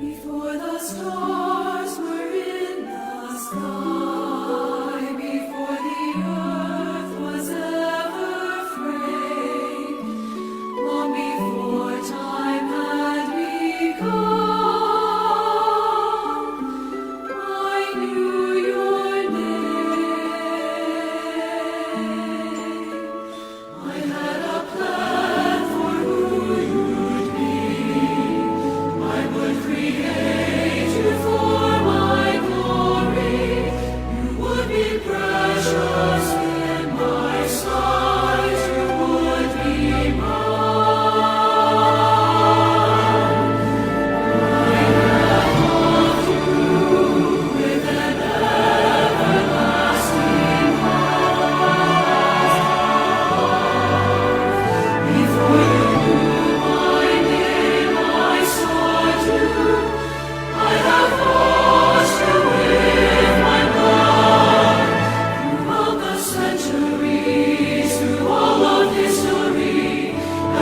Before the stars were in the sky, before the earth was ever framed, long before time had begun, I knew your name. I had a plan for who you'd be. I would create you for my glory. You would be precious in my sight. You would be mine. I have loved you with an everlasting love. Before you knew my name, I sought you. I have washed you with my blood. Throughout the centuries, through all of history,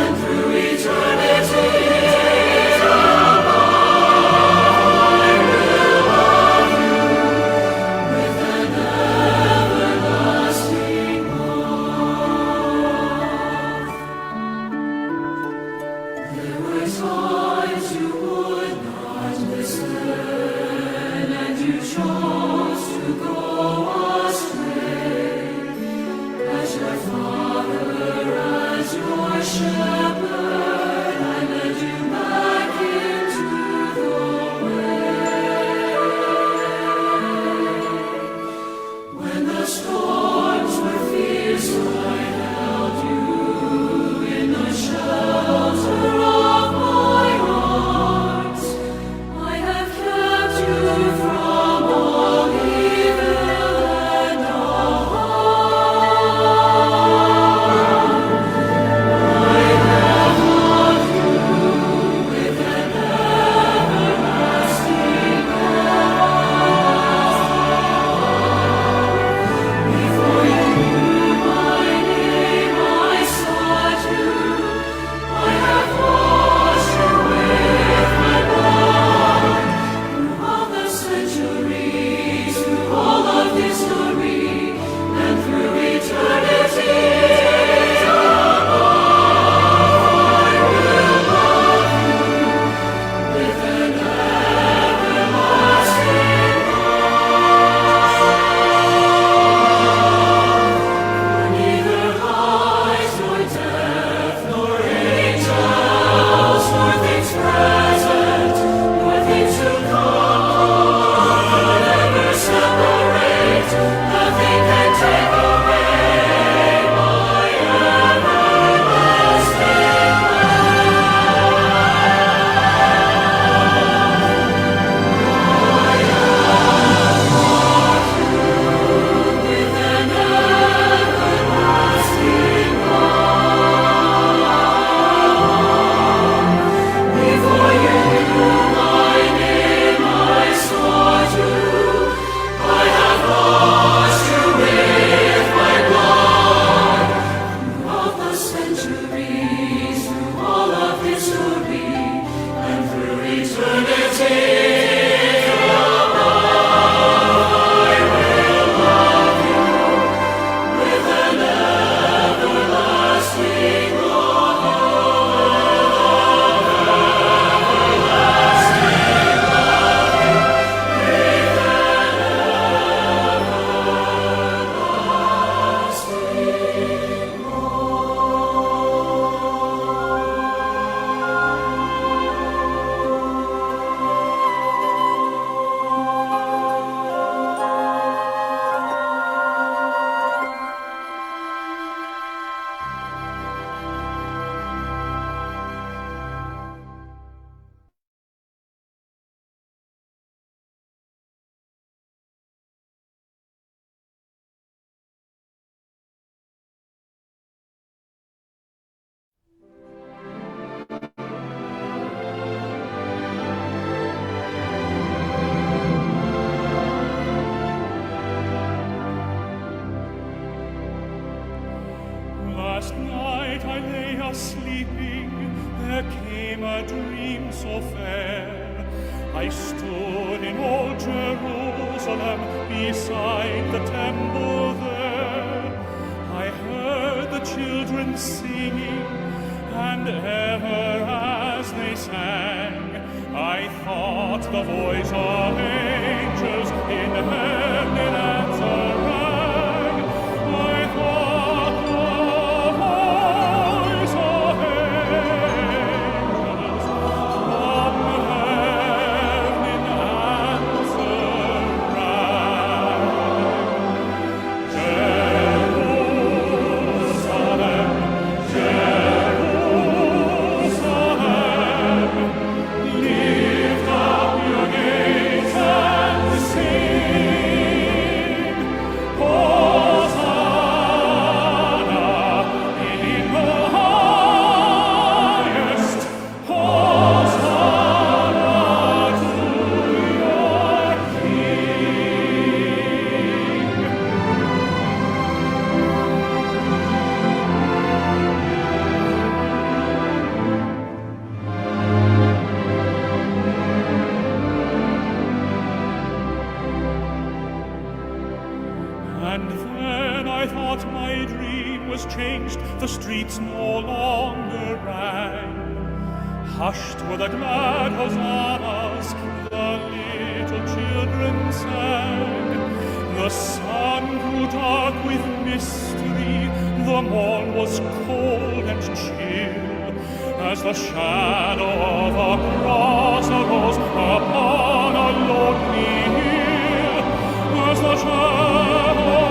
and through eternity above, I will love you with an everlasting love. There were times you would not listen, and you chose to go astray. As your father, as your shepherd, I led you back into the way. When the storms were fierce, I held you in the shelter of my arms. I have kept you from all so fair. I stood in old Jerusalem beside the temple there. I heard the children singing, and ever as they sang, I thought the voice of angels in heaven in answer rang. I thought the voice of angels from heaven in answer rang. Jerusalem, Jerusalem, lift up your gates and sing. Hosanna in the highest. Hosanna to your King. And then I thought my dream was changed, the streets no longer rang. Hushed were the glad hosannas, the little children sang. The sun grew dark with mystery, the morn was cold and chill, as the shadow of a cross arose upon a lonely hill. As the shadow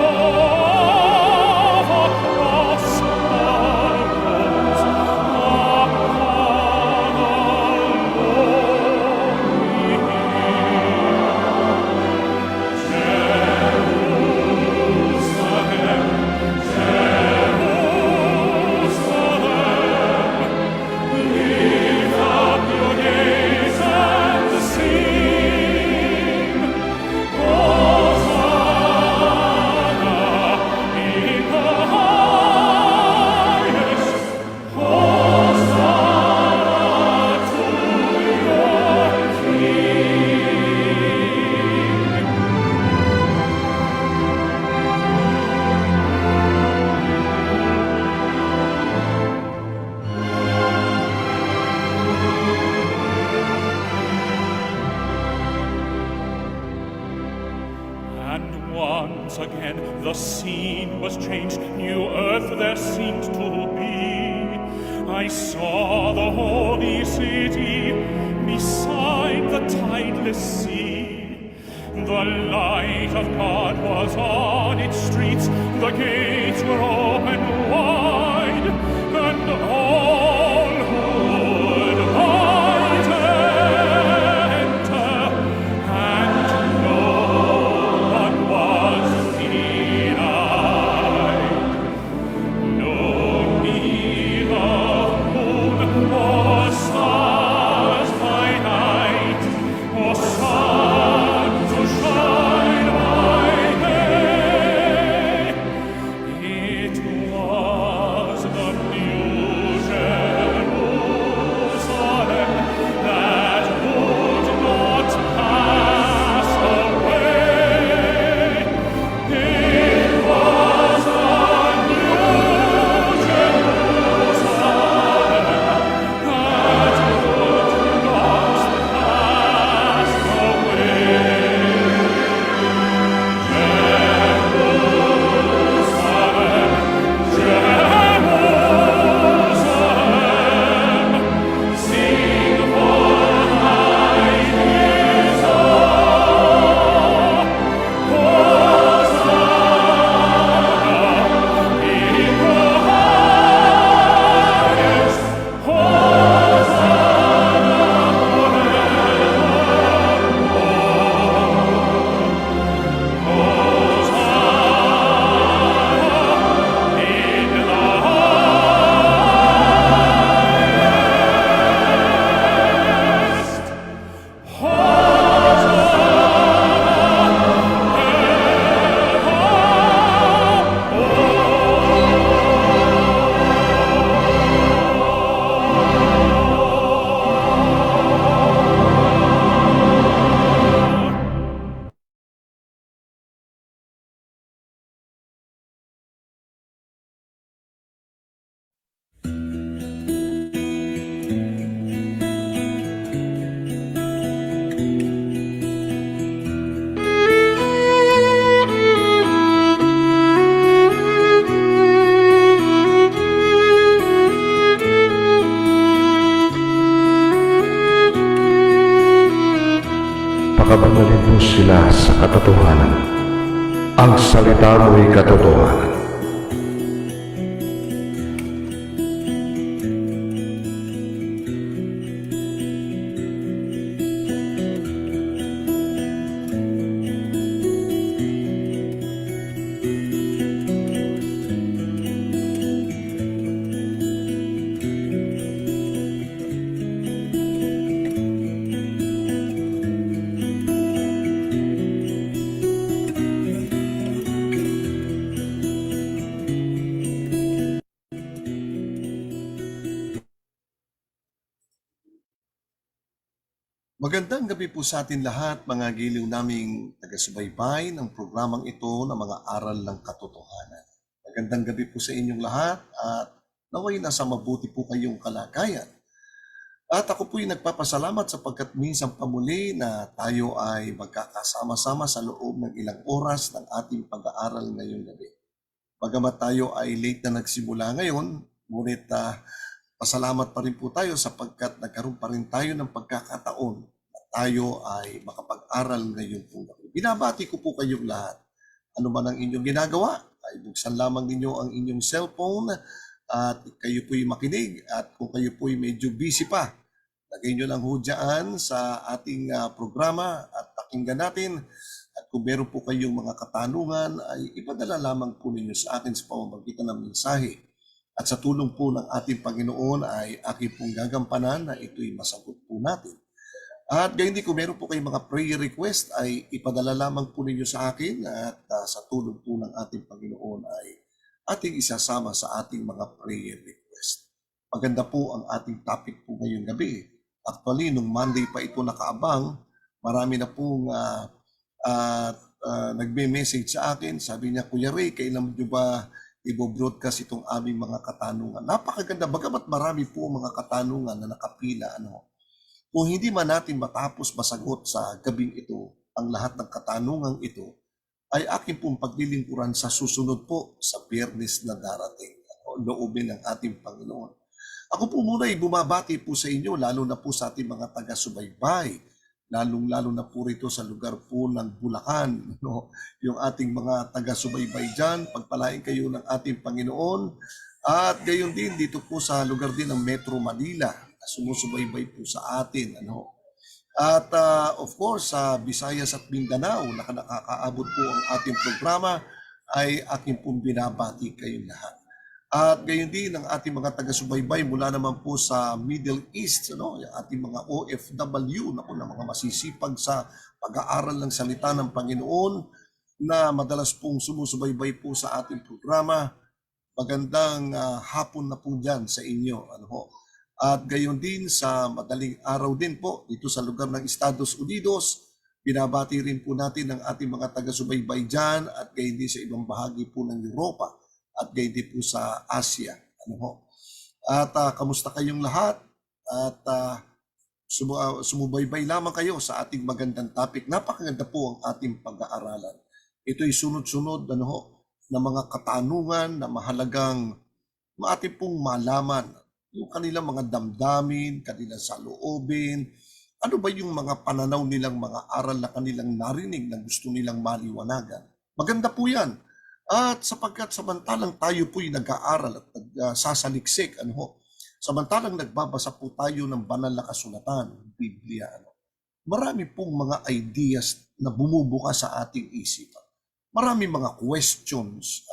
of a cross arose upon a lonely hill. Jerusalem, Jerusalem, lift up your gates and sing. Hosanna in the highest. Hosanna to your King. And once again the scene was changed, new earth there seemed to be. I saw the holy city beside the tideless sea. The light of God was on its streets, the gates were open wide, and all who would might enter, and no one was denied. No need of moon or stars by night, or sun to shine by day. It was Pakabanalin mo sila sa katotohanan. Ang salita mo'y katotohanan. Magandang gabi po sa atin lahat, mga giliw naming taga-subaybay ng programang ito na mga aral ng katotohanan. Magandang gabi po sa inyong lahat at naway nasa mabuti po kayong kalagayan. At ako po'y nagpapasalamat sapagkat minsan pa muli na tayo ay magkakasama-sama sa loob ng ilang oras ng ating pag-aaral ngayong gabi. Bagamat tayo ay late na nagsimula ngayon, ngunit pasalamat pa rin po tayo sapagkat nagkaroon pa rin tayo ng pagkakataon na tayo ay makapag-aral ngayon po. Binabati ko po kayong lahat. Ano man ang inyong ginagawa, ay buksan lamang ninyo ang inyong cellphone at kayo po'y makinig. At kung kayo po'y medyo busy pa, lagay nyo lang ho dyan sa ating programa at pakinggan natin. At kung meron po kayong mga katanungan, ay ipadala lamang po ninyo sa akin sa pamamagitan ng mensahe. At sa tulong po ng ating Panginoon ay aking pong gagampanan na ito'y masagot po natin. At gayon din kung meron po kayong mga prayer request ay ipadala lamang po ninyo sa akin at sa tulong po ng ating Panginoon ay ating isasama sa ating mga prayer request. Maganda po ang ating topic po ngayong gabi. Actually, nung Monday pa ito nakaabang, marami na pong nagme-message sa akin. Sabi niya, Kuya Ray, kailan nyo ba i-broadcast itong aming mga katanungan? Napakaganda, bagamat marami po mga katanungan na nakapila. Kung hindi man natin matapos masagot sa gabing ito, ang lahat ng katanungang ito, ay aking pong paglilingkuran sa susunod po sa Biyernes na darating. Loobin ng ating Panginoon. Ako po muna ay bumabati po sa inyo, lalo na po sa ating mga taga-subaybay, lalong-lalo na po rito sa lugar po ng Bulacan, yung ating mga taga-subaybay dyan, pagpalain kayo ng ating Panginoon, at gayon din dito po sa lugar din ng Metro Manila, na sumusubaybay po sa atin. At of course, sa Visayas at Mindanao, na nakakaabot po ang ating programa, ay aking pong binabati kayong lahat. At gayon din ang ating mga taga-subaybay mula naman po sa Middle East, yung ating mga OFW, na mga masisipag sa pag-aaral ng salita ng Panginoon na madalas pong sumusubaybay po sa ating programa. Magandang hapon na po dyan sa inyo. At gayon din sa madaling araw din po dito sa lugar ng Estados Unidos, binabati rin po natin ang ating mga taga-subaybay dyan at gayon din sa ibang bahagi po ng Europa at gayon din po sa Asia. At kamusta kayong lahat? At sumubaybay lamang kayo sa ating magandang topic. Napakaganda po ang ating pag-aaralan. Ito'y sunod-sunod na mga katanungan na mahalagang ating pong malaman. Yung kanilang mga damdamin, kanilang saloobin, ano ba yung mga pananaw nilang mga aral na kanilang narinig na gusto nilang maliwanagan. Maganda po yan. At sapagkat samantalang tayo po'y nag-aaral at nagsasaliksik, samantalang nagbabasa po tayo ng banal na kasulatan, Biblia, marami pong mga ideas na bumubuka sa ating isipan. Marami mga questions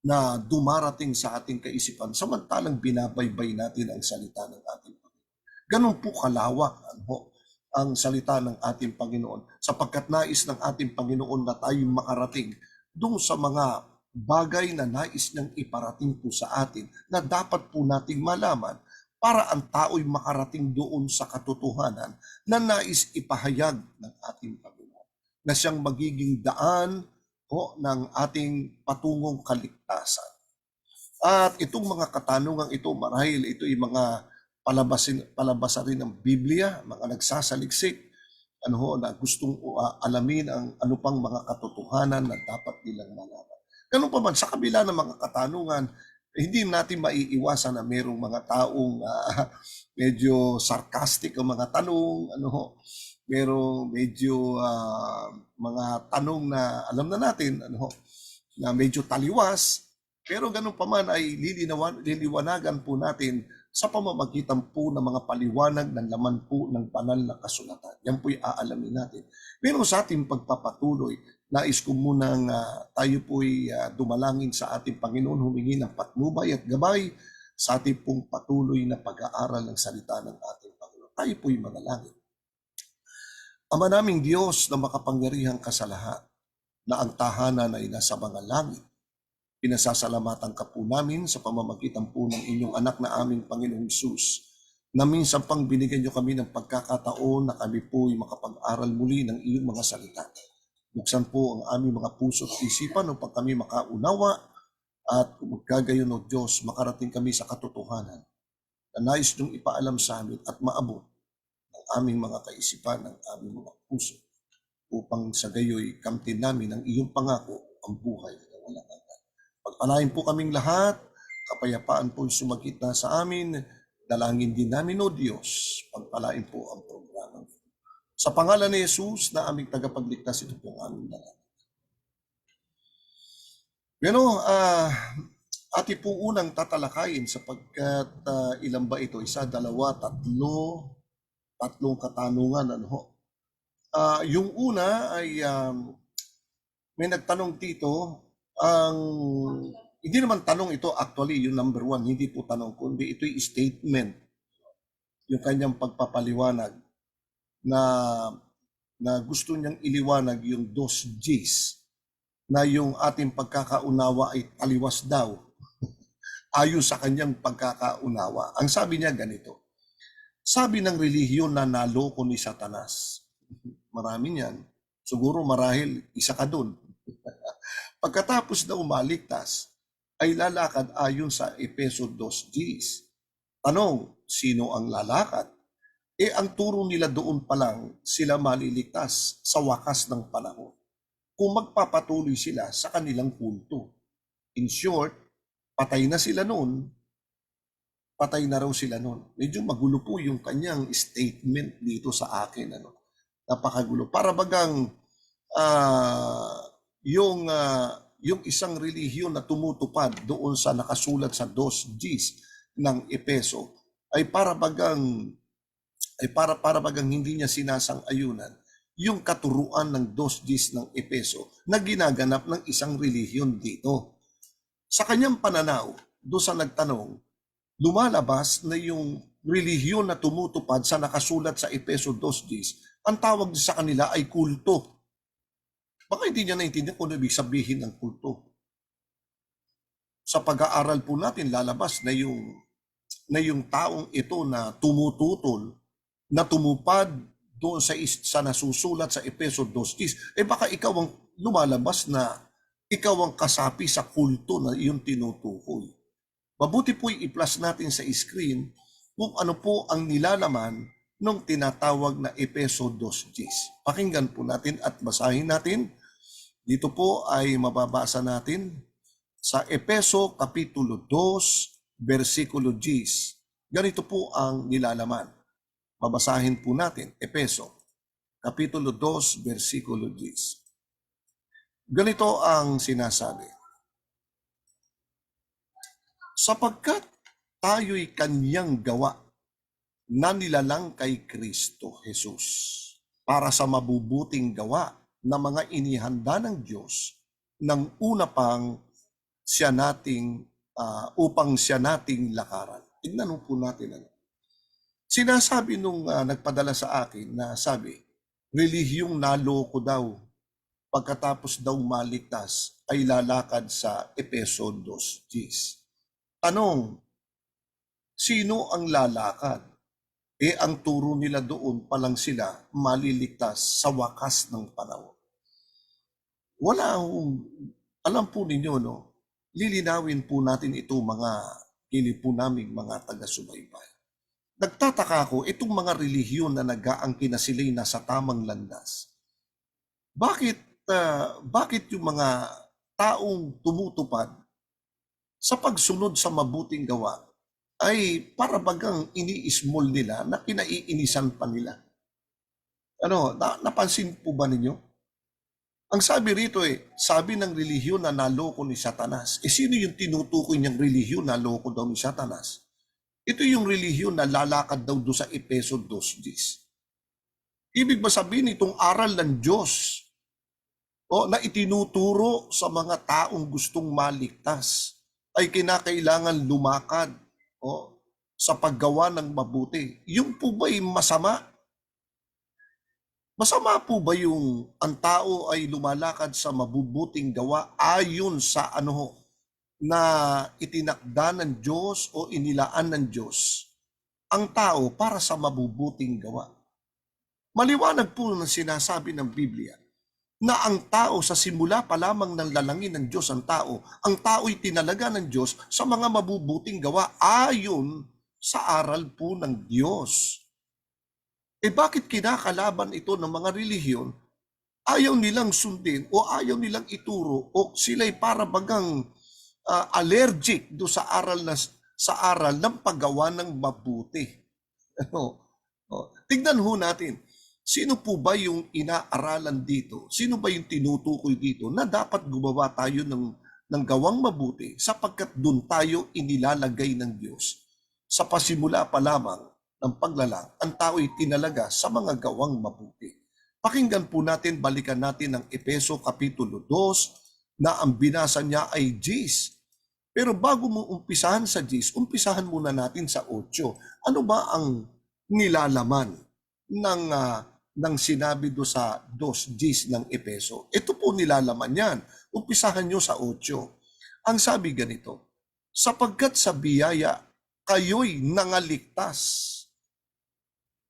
na dumarating sa ating kaisipan samantalang binabaybay natin ang salita ng ating Panginoon. Ganun po kalawak ang salita ng ating Panginoon sapagkat nais ng ating Panginoon na tayo makarating doon sa mga bagay na nais niyang iparating po sa atin na dapat po nating malaman para ang tao'y makarating doon sa katotohanan na nais ipahayag ng ating Panginoon, na siyang magiging daan ng ating patungong kaligtasan. At itong mga katanungang ito, marahil ito'y mga palabasa rin ng Biblia, mga nagsasaliksik, na gustong alamin ang ano pang mga katotohanan na dapat nilang malaman. Ganun pa man, sa kabila ng mga katanungan, hindi natin maiiwasan na mayroong mga taong medyo sarcastic ang mga tanong, pero medyo mga tanong na alam na natin, na medyo taliwas, pero ganun pa man ay liliwanagan po natin sa pamamagitan po ng mga paliwanag ng laman po ng banal na kasulatan. Yan po'y aalamin natin. Pero sa ating pagpapatuloy, nais ko munang tayo po'y dumalangin sa ating Panginoon, humingi ng patnubay at gabay sa ating pong patuloy na pag-aaral ng salita ng ating Panginoon. Tayo po'y manalangin. Ama naming Diyos na makapangyarihang kasalahat, na ang tahanan ay nasa mga langit, pinasasalamatan ka po namin sa pamamagitan po ng inyong anak na aming Panginoong Hesus, na minsan pang binigyan niyo kami ng pagkakataon na kami po ay makapag-aral muli ng iyong mga salita. Buksan po ang aming mga puso at isipan upang kami makaunawa at magkagayon o Diyos, makarating kami sa katotohanan na nais niyong ipaalam sa amin at maabot ng aming mga kaisipan, ng aming mga puso, upang sa gayoy kamtin namin ang iyong pangako, ang buhay na walang hanggan. Pagpalain po kaming lahat, kapayapaan po sumagit na sa amin, dalangin din namin o Diyos, pagpalain po ang programa. Sa pangalan ni Jesus na aming tagapagligtas, ito po ang aming dalangin. Pero, ating po unang tatalakayin sapagkat ilan ba ito? Isa, dalawa, tatlong katanungan. Yung una ay may nagtanong dito, hindi naman tanong ito actually, yung number 1, hindi po tanong, kundi ito'y statement, yung kanyang pagpapaliwanag na gusto niyang iliwanag yung 2 Gs, na yung ating pagkakaunawa ay taliwas daw, ayon sa kanyang pagkakaunawa. Ang sabi niya ganito, sabi ng relihiyon na naloko ni Satanas, marami niyan, siguro marahil isa ka dun. Pagkatapos na umaligtas, ay lalakad ayon sa Efeso 2:10. Tanong, sino ang lalakad? Ang turo nila doon pa lang, sila maliligtas sa wakas ng panahon, kung magpapatuloy sila sa kanilang kulto. In short, patay na sila noon, patay na raw sila noon. Medyo magulo po yung kanyang statement dito sa akin. Napakagulo. Para bagang yung isang relihiyon na tumutupad doon sa nakasulat sa 2 Gs ng Epeso ay para bagang hindi niya sinasang-ayunan yung katuruan ng 2 Gs ng Epeso na ginaganap ng isang relihiyon dito. Sa kanyang pananaw, doon sa nagtanong, lumalabas na yung relihiyon na tumutupad sa nakasulat sa Epeso 2 Gs, ang tawag sa kanila ay kulto. Baka hindi niya naintindihan kung ano ibig sabihin ng kulto. Sa pag-aaral po natin, lalabas na yung taong ito na tumututol, na tumupad doon sa nasusulat sa Epeso 2:10, baka ikaw ang lumalabas na ikaw ang kasapi sa kulto na iyong tinutukoy. Mabuti po i-plus natin sa screen kung ano po ang nilalaman ng tinatawag na Epeso 2:10. Pakinggan po natin at basahin natin. Dito po ay mababasa natin sa Epeso Kapitulo 2, versikulo 10. Ganito po ang nilalaman. Babasahin po natin, Epeso Kapitulo 2, versikulo 10. Ganito ang sinasabi. Sapagkat tayo'y kanyang gawa na nilalang kay Kristo Jesus para sa mabubuting gawa na mga inihanda ng Diyos ng una pang upang siya nating lakaran. Tingnan po natin. Sinasabi nung nagpadala sa akin na sabi, relihiyong naloko daw pagkatapos daw maligtas ay lalakad sa Epeso 2:10. Tanong, sino ang lalakad? Ang turo nila doon pa lang sila maliligtas sa wakas ng panahon. Alam po ninyo, lilinawin po natin ito po naming mga taga-subaybay. Nagtataka ako, itong mga relihiyon na nag-aangkin na sila'y nasa tamang landas. Bakit yung mga taong tumutupad sa pagsunod sa mabuting gawa ay para bagang ini-small nila na kinaiinisan pa nila? Napansin po ba ninyo? Ang sabi rito sabi ng relihiyon na naloko ni Satanas. Sino yung tinutukoy niyang relihiyon na naloko daw ni Satanas? Ito yung relihiyon na lalakad daw doon sa Efeso 2:10. Ibig ba sabihin itong aral ng Diyos na itinuturo sa mga taong gustong maligtas ay kinakailangan lumakad sa paggawa ng mabuti. Yung po ba'y masama? Masama po ba yung ang tao ay lumalakad sa mabubuting gawa ayon sa na itinakda ng Diyos o inilaan ng Diyos ang tao para sa mabubuting gawa? Maliwanag po na sinasabi ng Biblia na ang tao sa simula pa lamang ng lalangin ng Diyos ang tao'y tinalaga ng Diyos sa mga mabubuting gawa ayon sa aral po ng Diyos. Bakit kinakalaban ito ng mga relihiyon? Ayaw nilang sundin o ayaw nilang ituro o sila'y para bagang allergic do sa aral ng paggawa ng mabuti. Tignan ho natin, sino po ba yung inaaralan dito? Sino ba yung tinutukoy dito na dapat gumawa tayo ng gawang mabuti sapagkat doon tayo inilalagay ng Diyos? Sa pasimula pa lamang ng paglalang, ang tao'y tinalaga sa mga gawang mabuti. Pakinggan po natin, balikan natin ang Efeso Kapitulo 2 na ang binasa niya ay Gs. Pero bago mo umpisahan sa Gs, umpisahan muna natin sa 8. Ano ba ang nilalaman ng sinabi do sa 2 Gs ng Efeso? Ito po nilalaman yan. Umpisahan nyo sa 8. Ang sabi ganito, sapagkat sa biyaya, kayo'y nangaligtas.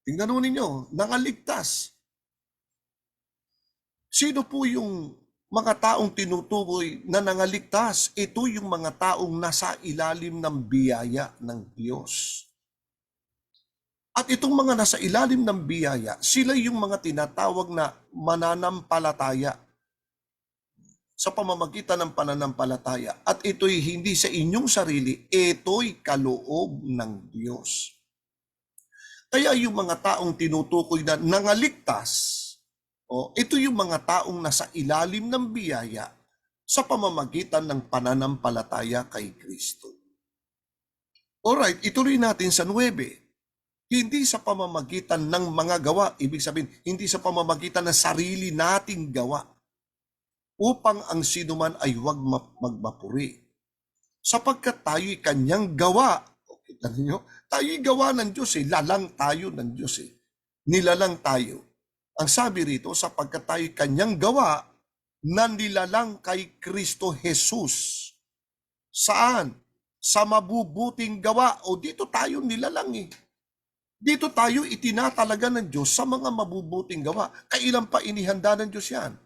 Tingnan ninyo, nangaligtas. Sino po yung mga taong tinutukoy na nangaligtas? Ito yung mga taong nasa ilalim ng biyaya ng Diyos. At itong mga nasa ilalim ng biyaya, sila yung mga tinatawag na mananampalataya sa pamamagitan ng pananampalataya. At ito'y hindi sa inyong sarili, ito'y kaloob ng Diyos. Kaya yung mga taong tinutukoy na nangaligtas, ito yung mga taong nasa ilalim ng biyaya sa pamamagitan ng pananampalataya kay Kristo. Alright, ituloy natin sa 9. Hindi sa pamamagitan ng mga gawa, ibig sabihin, hindi sa pamamagitan ng sarili nating gawa, upang ang sinuman ay huwag magmapuri. Sapagkat tayo'y kanyang gawa, kita ninyo, tayo'y gawa ng Diyos lalang tayo ng Diyos nilalang tayo. Ang sabi rito, sapagkat tayo'y kanyang gawa, na nilalang kay Kristo Jesus. Saan? Sa mabubuting gawa. O dito tayo nilalang Dito tayo itinatalaga ng Diyos sa mga mabubuting gawa. Kailan pa inihanda ng Diyos yan?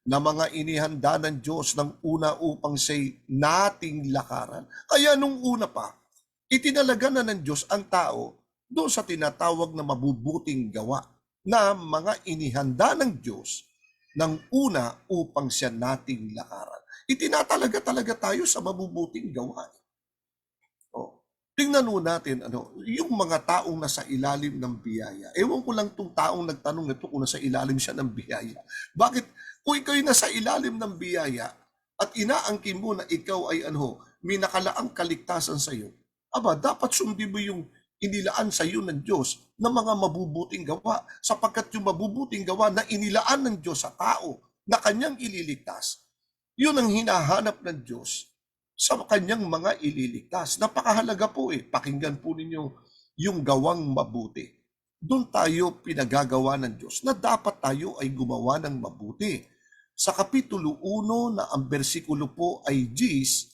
Na mga inihanda ng Diyos ng una upang siya'y nating lakaran. Kaya nung una pa, itinalaga na ng Diyos ang tao doon sa tinatawag na mabubuting gawa na mga inihanda ng Diyos ng una upang siya nating lakaran. Itinatalaga talaga tayo sa mabubuting gawa. Tingnan mo natin, yung mga taong nasa ilalim ng biyaya. Ewan ko lang itong taong nagtanong nito kung nasa ilalim siya ng biyaya. Bakit? Kung ikaw'y nasa ilalim ng biyaya at inaangkin mo na ikaw ay may nakalaang kaligtasan sa iyo, dapat sundin mo yung inilaan sa iyo ng Diyos ng mga mabubuting gawa, sapagkat yung mabubuting gawa na inilaan ng Diyos sa tao na kanyang ililigtas, yun ang hinahanap ng Diyos sa kanyang mga ililigtas. Napakahalaga po pakinggan po ninyo yung gawang mabuti. Doon tayo pinagagawa ng Diyos na dapat tayo ay gumawa ng mabuti. Sa Kapitulo 1 na ang bersikulo po ay Gs,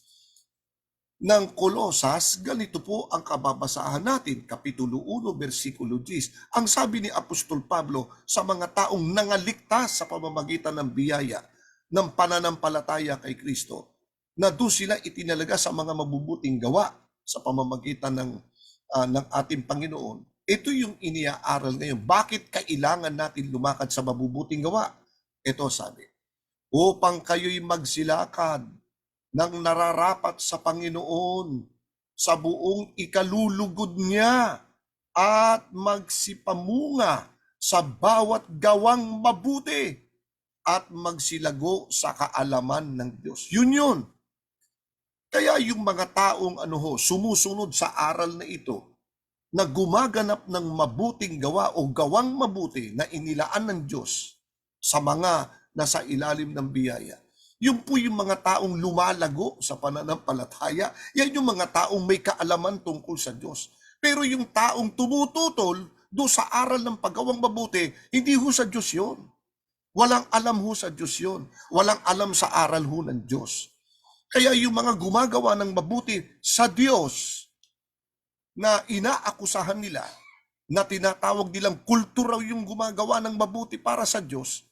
ng Kolosas, ganito po ang kababasahan natin, Kapitulo 1, versikulo 10. Ang sabi ni Apostol Pablo sa mga taong nangaligtas sa pamamagitan ng biyaya, ng pananampalataya kay Kristo, na doon sila itinalaga sa mga mabubuting gawa sa pamamagitan ng ating Panginoon. Ito yung iniaaral ngayon. Bakit kailangan natin lumakad sa mabubuting gawa? Ito sabi, upang kayo'y magsilakad ng nararapat sa Panginoon sa buong ikalulugod niya at magsipamunga sa bawat gawang mabuti at magsilago sa kaalaman ng Diyos. Yun yun. Kaya yung mga taong sumusunod sa aral na ito, na gumaganap ng mabuting gawa o gawang mabuti na inilaan ng Diyos sa mga nasa ilalim ng biyaya. Yun po yung mga taong lumalago sa pananampalataya. Yan yung mga taong may kaalaman tungkol sa Diyos. Pero yung taong tumututol do sa aral ng paggawang mabuti, hindi ho sa Diyos yun. Walang alam ho sa Diyos yun. Walang alam sa aral ho ng Diyos. Kaya yung mga gumagawa ng mabuti sa Diyos na inaakusahan nila, na tinatawag nilang kultura yung gumagawa ng mabuti para sa Diyos,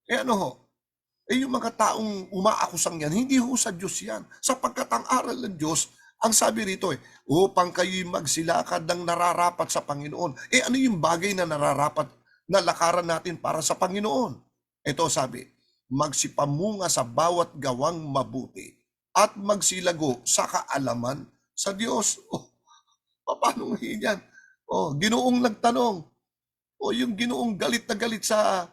yung mga taong umaakusang yan, hindi ho sa Diyos yan. Sapagkat ang aral ng Diyos, ang sabi rito upang kayo'y magsilakad ng nararapat sa Panginoon. Ano yung bagay na nararapat na lakaran natin para sa Panginoon? Ito sabi, magsipamunga sa bawat gawang mabuti at magsilago sa kaalaman sa Diyos. Paano ngayon yan? Ginoong nagtanong. Yung Ginoong galit na galit sa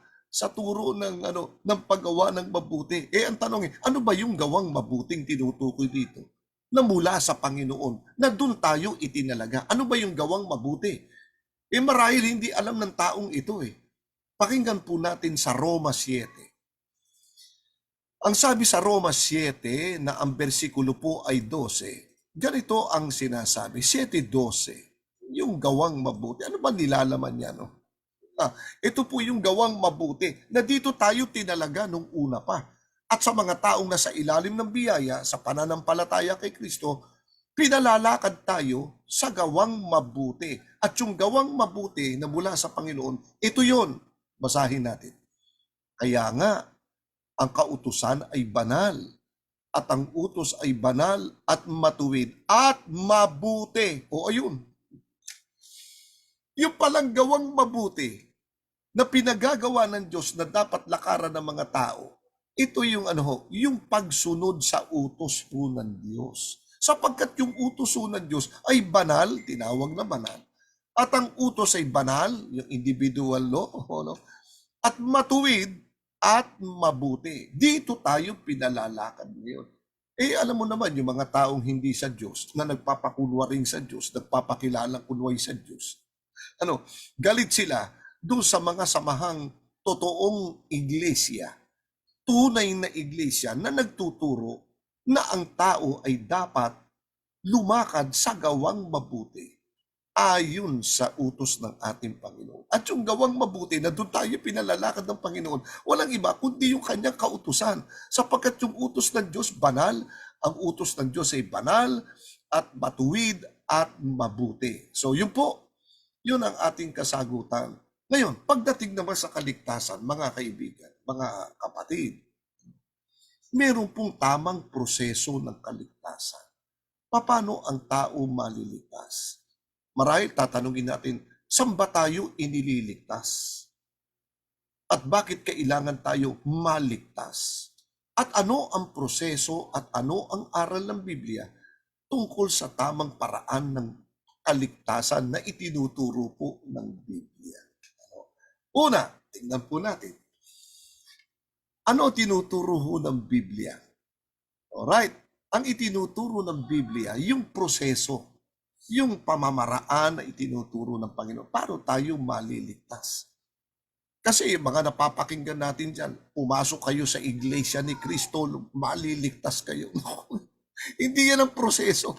turo ng paggawa ng mabuti. Ang tanong ano ba yung gawang mabuting tinutukoy dito? Na mula sa Panginoon, na doon tayo itinalaga. Ano ba yung gawang mabuti? Marahil hindi alam ng taong ito Pakinggan po natin sa Roma 7. Ang sabi sa Roma 7 na ang bersikulo po ay 12, ganito ang sinasabi, 7:12, yung gawang mabuti. Ano ba nilalaman niya? Ito po yung gawang mabuti na dito tayo tinalaga nung una pa. At sa mga taong nasa ilalim ng biyaya, sa pananampalataya kay Kristo, pinalalakad tayo sa gawang mabuti. At yung gawang mabuti na mula sa Panginoon, ito yon. Basahin natin. Kaya nga, ang kautusan ay banal. At ang utos ay banal at matuwid at mabuti. Ayun. Yung palang gawang mabuti na pinagagawa ng Diyos na dapat lakaran ng mga tao, ito yung yung pagsunod sa utos po ng Diyos. Sapagkat yung utos po ng Diyos ay banal, tinawag na banal. At ang utos ay banal, yung individual law, at matuwid at mabuti. Dito tayo pinalalakad ngayon. Alam mo naman, yung mga taong hindi sa Diyos, na nagpapakunwaring sa Diyos, nagpapakilalang kunway sa Diyos, galit sila doon sa mga samahang totoong iglesia, tunay na iglesia na nagtuturo na ang tao ay dapat lumakad sa gawang mabuti ayon sa utos ng ating Panginoon. At yung gawang mabuti na doon tayo pinalalakad ng Panginoon, walang iba kundi yung kanyang kautusan. Sapagkat yung utos ng Diyos banal, ang utos ng Diyos ay banal at matuwid at mabuti. So yun po, yun ang ating kasagutan. Ngayon, pagdating naman sa kaligtasan, mga kaibigan, mga kapatid, meron pong tamang proseso ng kaligtasan. Paano ang tao maliligtas? Marahil tatanungin natin, saan ba tayo inililigtas? At bakit kailangan tayo maligtas? At ano ang proseso at ano ang aral ng Biblia tungkol sa tamang paraan ng kaligtasan na itinuturo po ng Biblia? Una, tingnan po natin. Ano tinuturo ho ng Biblia? Alright, ang itinuturo ng Biblia, yung proseso, yung pamamaraan na itinuturo ng Panginoon. Paano tayo maliligtas? Kasi mga napapakinggan natin dyan, pumasok kayo sa iglesia ni Kristo, maliligtas kayo. Hindi yan ang proseso.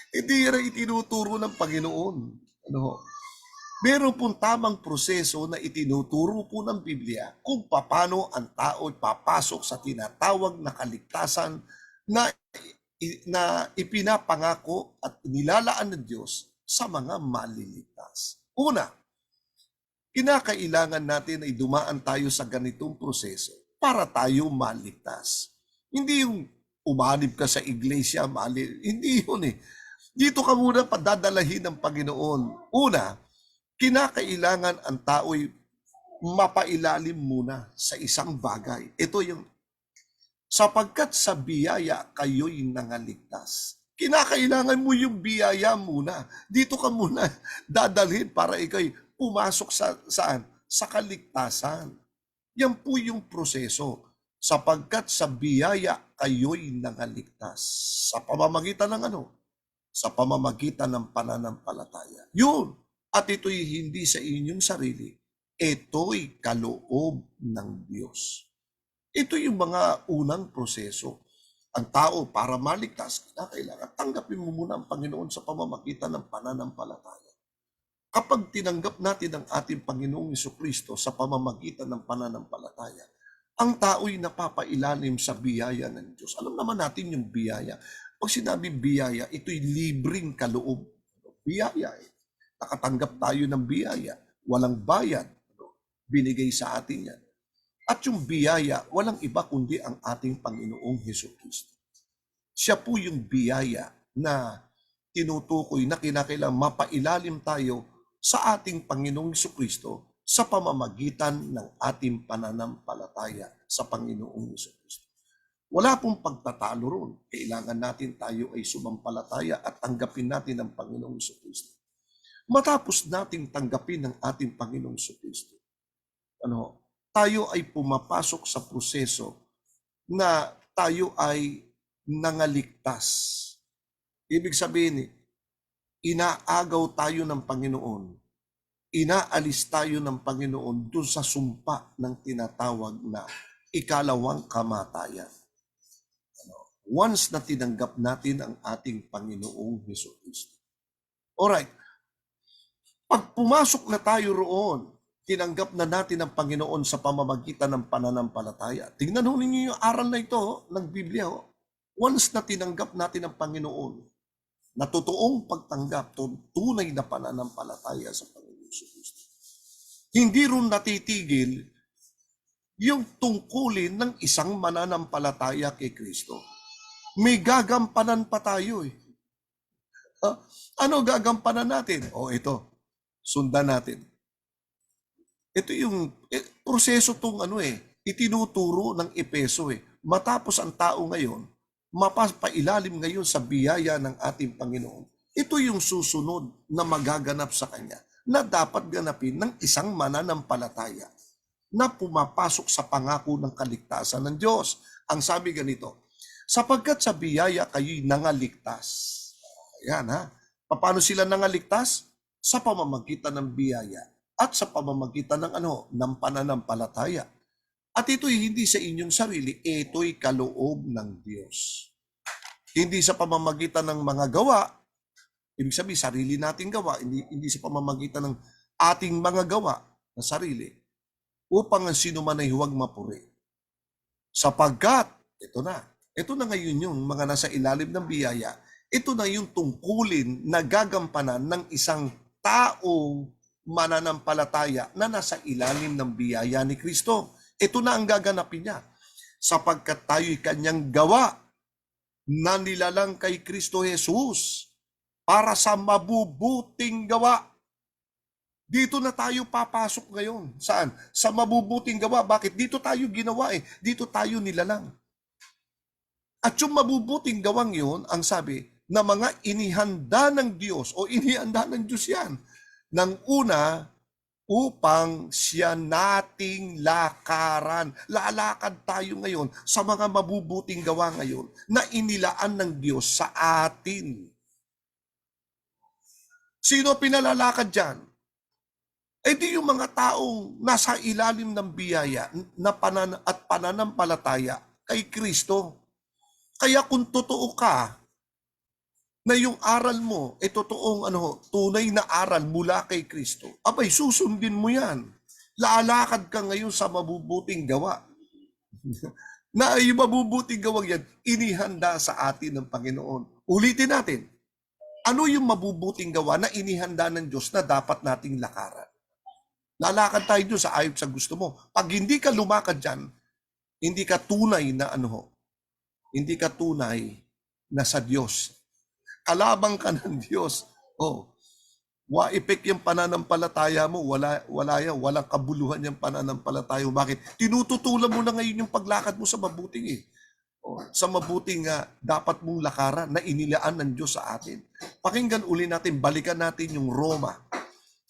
Hindi yan ang itinuturo ng Panginoon. Meron pong tamang proseso na itinuturo po ng Biblia kung paano ang tao papasok sa tinatawag na kaligtasan na ipinapangako at nilalaan ng Diyos sa mga maliligtas. Una, kinakailangan natin ay dumaan tayo sa ganitong proseso para tayo maligtas. Hindi yung umanib ka sa iglesia, hindi yun Dito ka muna padadalahin ng Panginoon. Una, kinakailangan ang tao'y mapailalim muna sa isang bagay. Ito yung sapagkat sa biyaya kayo'y nangaligtas. Kinakailangan mo yung biyaya muna. Dito ka muna dadalhin para ikay pumasok saan? Sa kaligtasan. Yan po yung proseso. Sapagkat sa biyaya kayo'y nangaligtas. Sa pamamagitan ng ano? Sa pamamagitan ng pananampalataya. Yun. At ito'y hindi sa inyong sarili. Ito'y kaloob ng Diyos. Ito yung mga unang proseso. Ang tao para maligtas, kailangan tanggapin mo muna ang Panginoon sa pamamagitan ng pananampalataya. Kapag tinanggap natin ang ating Panginoong Jesucristo sa pamamagitan ng pananampalataya, ang tao'y napapailalim sa biyaya ng Diyos. Alam naman natin yung biyaya. Pag sinabi biyaya, ito'y libreng kaloob. Biyaya eh. Nakatanggap tayo ng biyaya. Walang bayad. Binigay sa atin yan. At yung biyaya, walang iba kundi ang ating Panginoong Jesucristo. Siya po yung biyaya na tinutukoy na kinakailangan mapailalim tayo sa ating Panginoong Jesucristo sa pamamagitan ng ating pananampalataya sa Panginoong Jesucristo. Wala pong pagtatalo ron. Kailangan natin tayo ay sumampalataya at tanggapin natin ang Panginoong Jesucristo. Matapos nating tanggapin ang ating Panginoong Jesucristo, tayo ay pumapasok sa proseso na tayo ay nangaligtas. Ibig sabihin, inaagaw tayo ng Panginoon. Inaalis tayo ng Panginoon doon sa sumpa ng tinatawag na ikalawang kamatayan. Once na tinanggap natin ang ating Panginoong Jesucristo. Alright. Pag pumasok na tayo roon, tinanggap na natin ang Panginoon sa pamamagitan ng pananampalataya. Tingnan ho ninyo yung aral na ito ng Biblia. Once na tinanggap natin ang Panginoon, na totoong pagtanggap, tunay na pananampalataya sa Panginoon Jesucristo. Hindi rin natitigil yung tungkulin ng isang mananampalataya kay Kristo. May gagampanan pa tayo eh. Ano gagampanan natin? Ito, sundan natin. Ito yung proseso tong itinuturo ng Epeso eh. Matapos ang tao ngayon, mapapailalim ngayon sa biyaya ng ating Panginoon. Ito yung susunod na magaganap sa Kanya na dapat ganapin ng isang mananampalataya na pumapasok sa pangako ng kaligtasan ng Diyos. Ang sabi ganito, sapagkat sa biyaya kayo'y nangaligtas. Ayan ha. Paano sila nangaligtas? Sa pamamagitan ng biyaya at sa pamamagitan ng ng pananampalataya. At ito'y hindi sa inyong sarili, ito'y kaloob ng Diyos. Hindi sa pamamagitan ng mga gawa, ibig sabihin, sarili nating gawa, hindi sa pamamagitan ng ating mga gawa na sarili, upang ang sino man ay huwag mapuri. Sapagkat, ito na ngayon yung mga nasa ilalim ng biyaya, ito na yung tungkulin na gagampanan ng isang taong mananampalataya na nasa ilalim ng biyaya ni Kristo. Ito na ang gaganapin niya. Sapagkat tayo'y kanyang gawa na nilalang kay Kristo Jesus para sa mabubuting gawa. Dito na tayo papasok ngayon. Saan? Sa mabubuting gawa. Bakit? Dito tayo ginawa eh. Dito tayo nilalang. At yung mabubuting gawang yun, ang sabi, na mga inihanda ng Diyos o inihanda ng Diyos yan. Nang una, upang siya nating lakaran. Lalakad tayo ngayon sa mga mabubuting gawa ngayon na inilaan ng Diyos sa atin. Sino pinalalakad dyan? Di yung mga taong nasa ilalim ng biyaya na pananampalataya kay Kristo. Kaya kung totoo ka na yung aral mo ay totoong tunay na aral mula kay Kristo, abay susundin mo yan. Lalakad ka ngayon sa mabubuting gawa. Na yung mabubuting gawa yan, inihanda sa atin ng Panginoon. Ulitin natin, ano yung mabubuting gawa na inihanda ng Diyos na dapat nating lakaran? Lalakad tayo doon sa ayop sa gusto mo. Pag hindi ka lumakad dyan, hindi ka tunay na hindi ka tunay na sa Diyos. Kalabang ka ng Diyos. Waipik yung pananampalataya mo. Walang kabuluhan yung pananampalataya mo. Bakit? Tinututulan mo na ngayon yung paglakad mo sa mabuting sa mabuting dapat mong lakaran na inilaan ng Diyos sa atin. Pakinggan uli natin, balikan natin yung Roma.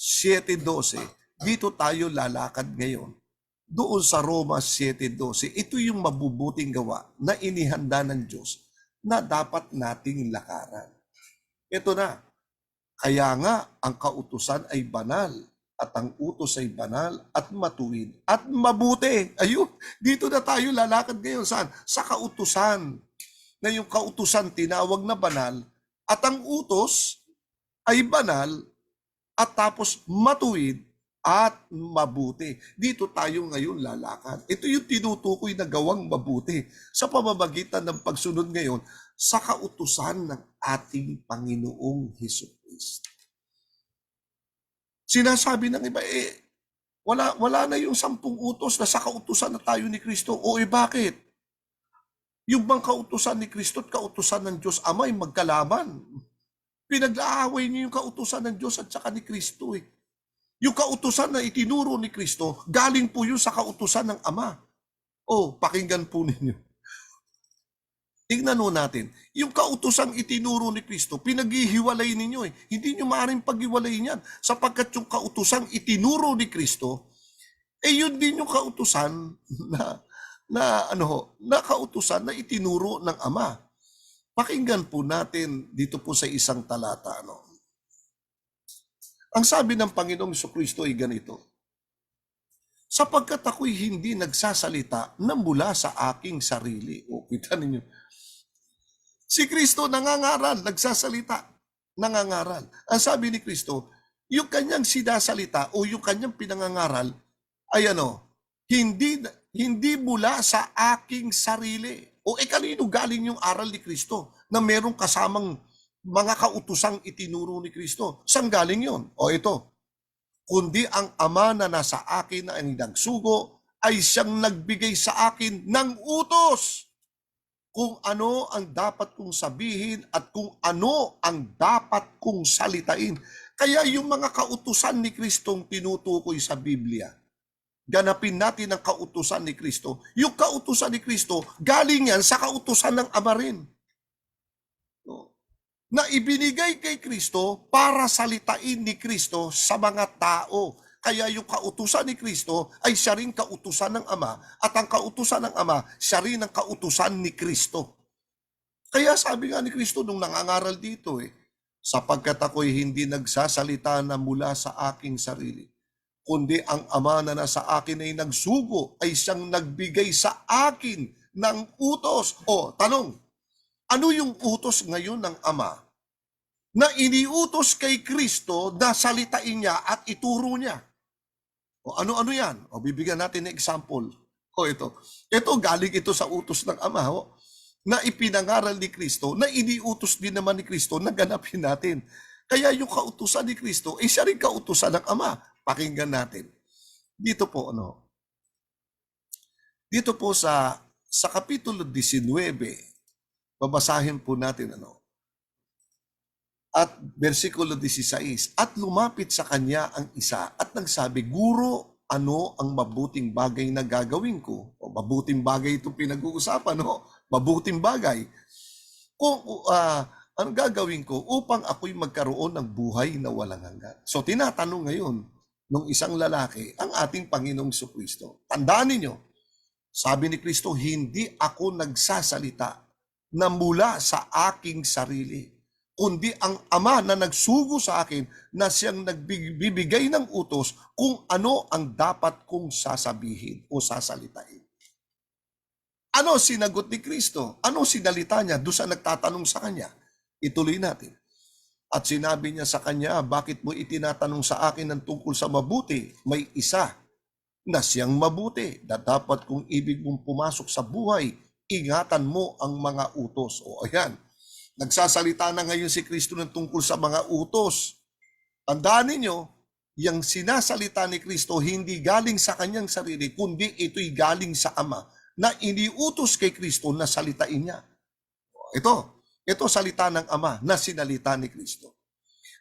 7:12. Dito tayo lalakad ngayon. Doon sa Roma 7:12, ito yung mabubuting gawa na inihanda ng Diyos na dapat nating lakaran. Ito na. Kaya nga, ang kautusan ay banal at ang utos ay banal at matuwid at mabuti. Ayun, dito na tayo lalakad ngayon. Saan? Sa kautusan. Na yung kautusan tinawag na banal at ang utos ay banal at tapos matuwid at mabuti. Dito tayo ngayon lalakad. Ito yung tinutukoy na gawang mabuti sa pamamagitan ng pagsunod ngayon sa kautusan ng ating Panginoong Hesukristo. Sinasabi ng iba, wala na yung 10 utos na sa kautusan na tayo ni Kristo. O bakit? Yung bang kautusan ni Kristo at kautusan ng Diyos Ama ay magkalaban. Pinag-aaway niyo yung kautusan ng Diyos at saka ni Kristo eh. Yung kautusan na itinuro ni Kristo, galing po yun sa kautusan ng Ama. Pakinggan po ninyo. Tingnan natin, yung kautusang itinuro ni Kristo, pinaghihiwalay ninyo eh. Hindi nyo maaaring paghiwalay yan. Sapagkat yung kautusang itinuro ni Kristo, yun din yung kautusan na kautusan na itinuro ng Ama. Pakinggan po natin dito po sa isang talata. Ang sabi ng Panginoong Jesucristo ay ganito, sapagkat ako'y hindi nagsasalita na mula sa aking sarili. Kita ninyo. Si Kristo nangangaral, nagsasalita, nangangaral. Ang sabi ni Kristo, yung kanyang sinasalita o yung kanyang pinangangaral ay hindi mula sa aking sarili. Kanino galing yung aral ni Kristo na merong kasamang mga kautusang itinuro ni Kristo? Saan galing yun? Ito. Kundi ang Ama na nasa akin na ang nagsugo ay siyang nagbigay sa akin ng utos kung ano ang dapat kong sabihin at kung ano ang dapat kong salitain. Kaya yung mga kautusan ni Kristong tinutukoy sa Biblia, ganapin natin ang kautusan ni Kristo. Yung kautusan ni Kristo, galing yan sa kautusan ng Ama rin. Na ibinigay kay Kristo para salitain ni Kristo sa mga tao. Kaya yung kautusan ni Kristo ay siya rin kautusan ng Ama at ang kautusan ng Ama, siya rin ang kautusan ni Kristo. Kaya sabi nga ni Kristo nung nangangaral dito sapagkat ako'y hindi nagsasalita na mula sa aking sarili, kundi ang Ama na nasa akin ay nagsugo ay siyang nagbigay sa akin ng utos. Tanong, ano yung utos ngayon ng Ama na iniutos kay Kristo na salitain niya at ituro niya? Ano yan? Bibigyan natin ng example. Ito. Ito, galing ito sa utos ng Ama na ipinangaral ni Kristo, na iniutos din naman ni Kristo na ganapin natin. Kaya yung kautusan ni Kristo, siya rin kautusan ng Ama. Pakinggan natin. Dito po, Dito po sa Kapitulo 19, babasahin po natin at versikulo 16, at lumapit sa kanya ang isa at nagsabi, Guro, ano ang mabuting bagay na gagawin ko? Mabuting bagay itong pinag-uusapan, mabuting bagay. Kung ang gagawin ko upang ako'y magkaroon ng buhay na walang hanggan. So tinatanong ngayon ng isang lalaki ang ating Panginoong Jesucristo. Tandaan ninyo, sabi ni Kristo, hindi ako nagsasalita na mula sa aking sarili, kundi ang Ama na nagsugo sa akin na siyang nagbibigay ng utos kung ano ang dapat kong sasabihin o sasalitain. Ano sinagot ni Kristo? Ano sinalita niya doon sa nagtatanong sa kanya? Ituloy natin. At sinabi niya sa kanya, bakit mo itinatanong sa akin ng tungkol sa mabuti? May isa na siyang mabuti na dapat kung ibig mong pumasok sa buhay, ingatan mo ang mga utos. Ayan. Nagsasalita na ngayon si Kristo ng tungkol sa mga utos. Tandaan ninyo, yung sinasalita ni Kristo hindi galing sa kanyang sarili, kundi ito'y galing sa Ama na iniutos kay Kristo na salitain niya. Ito salita ng Ama na sinalita ni Kristo.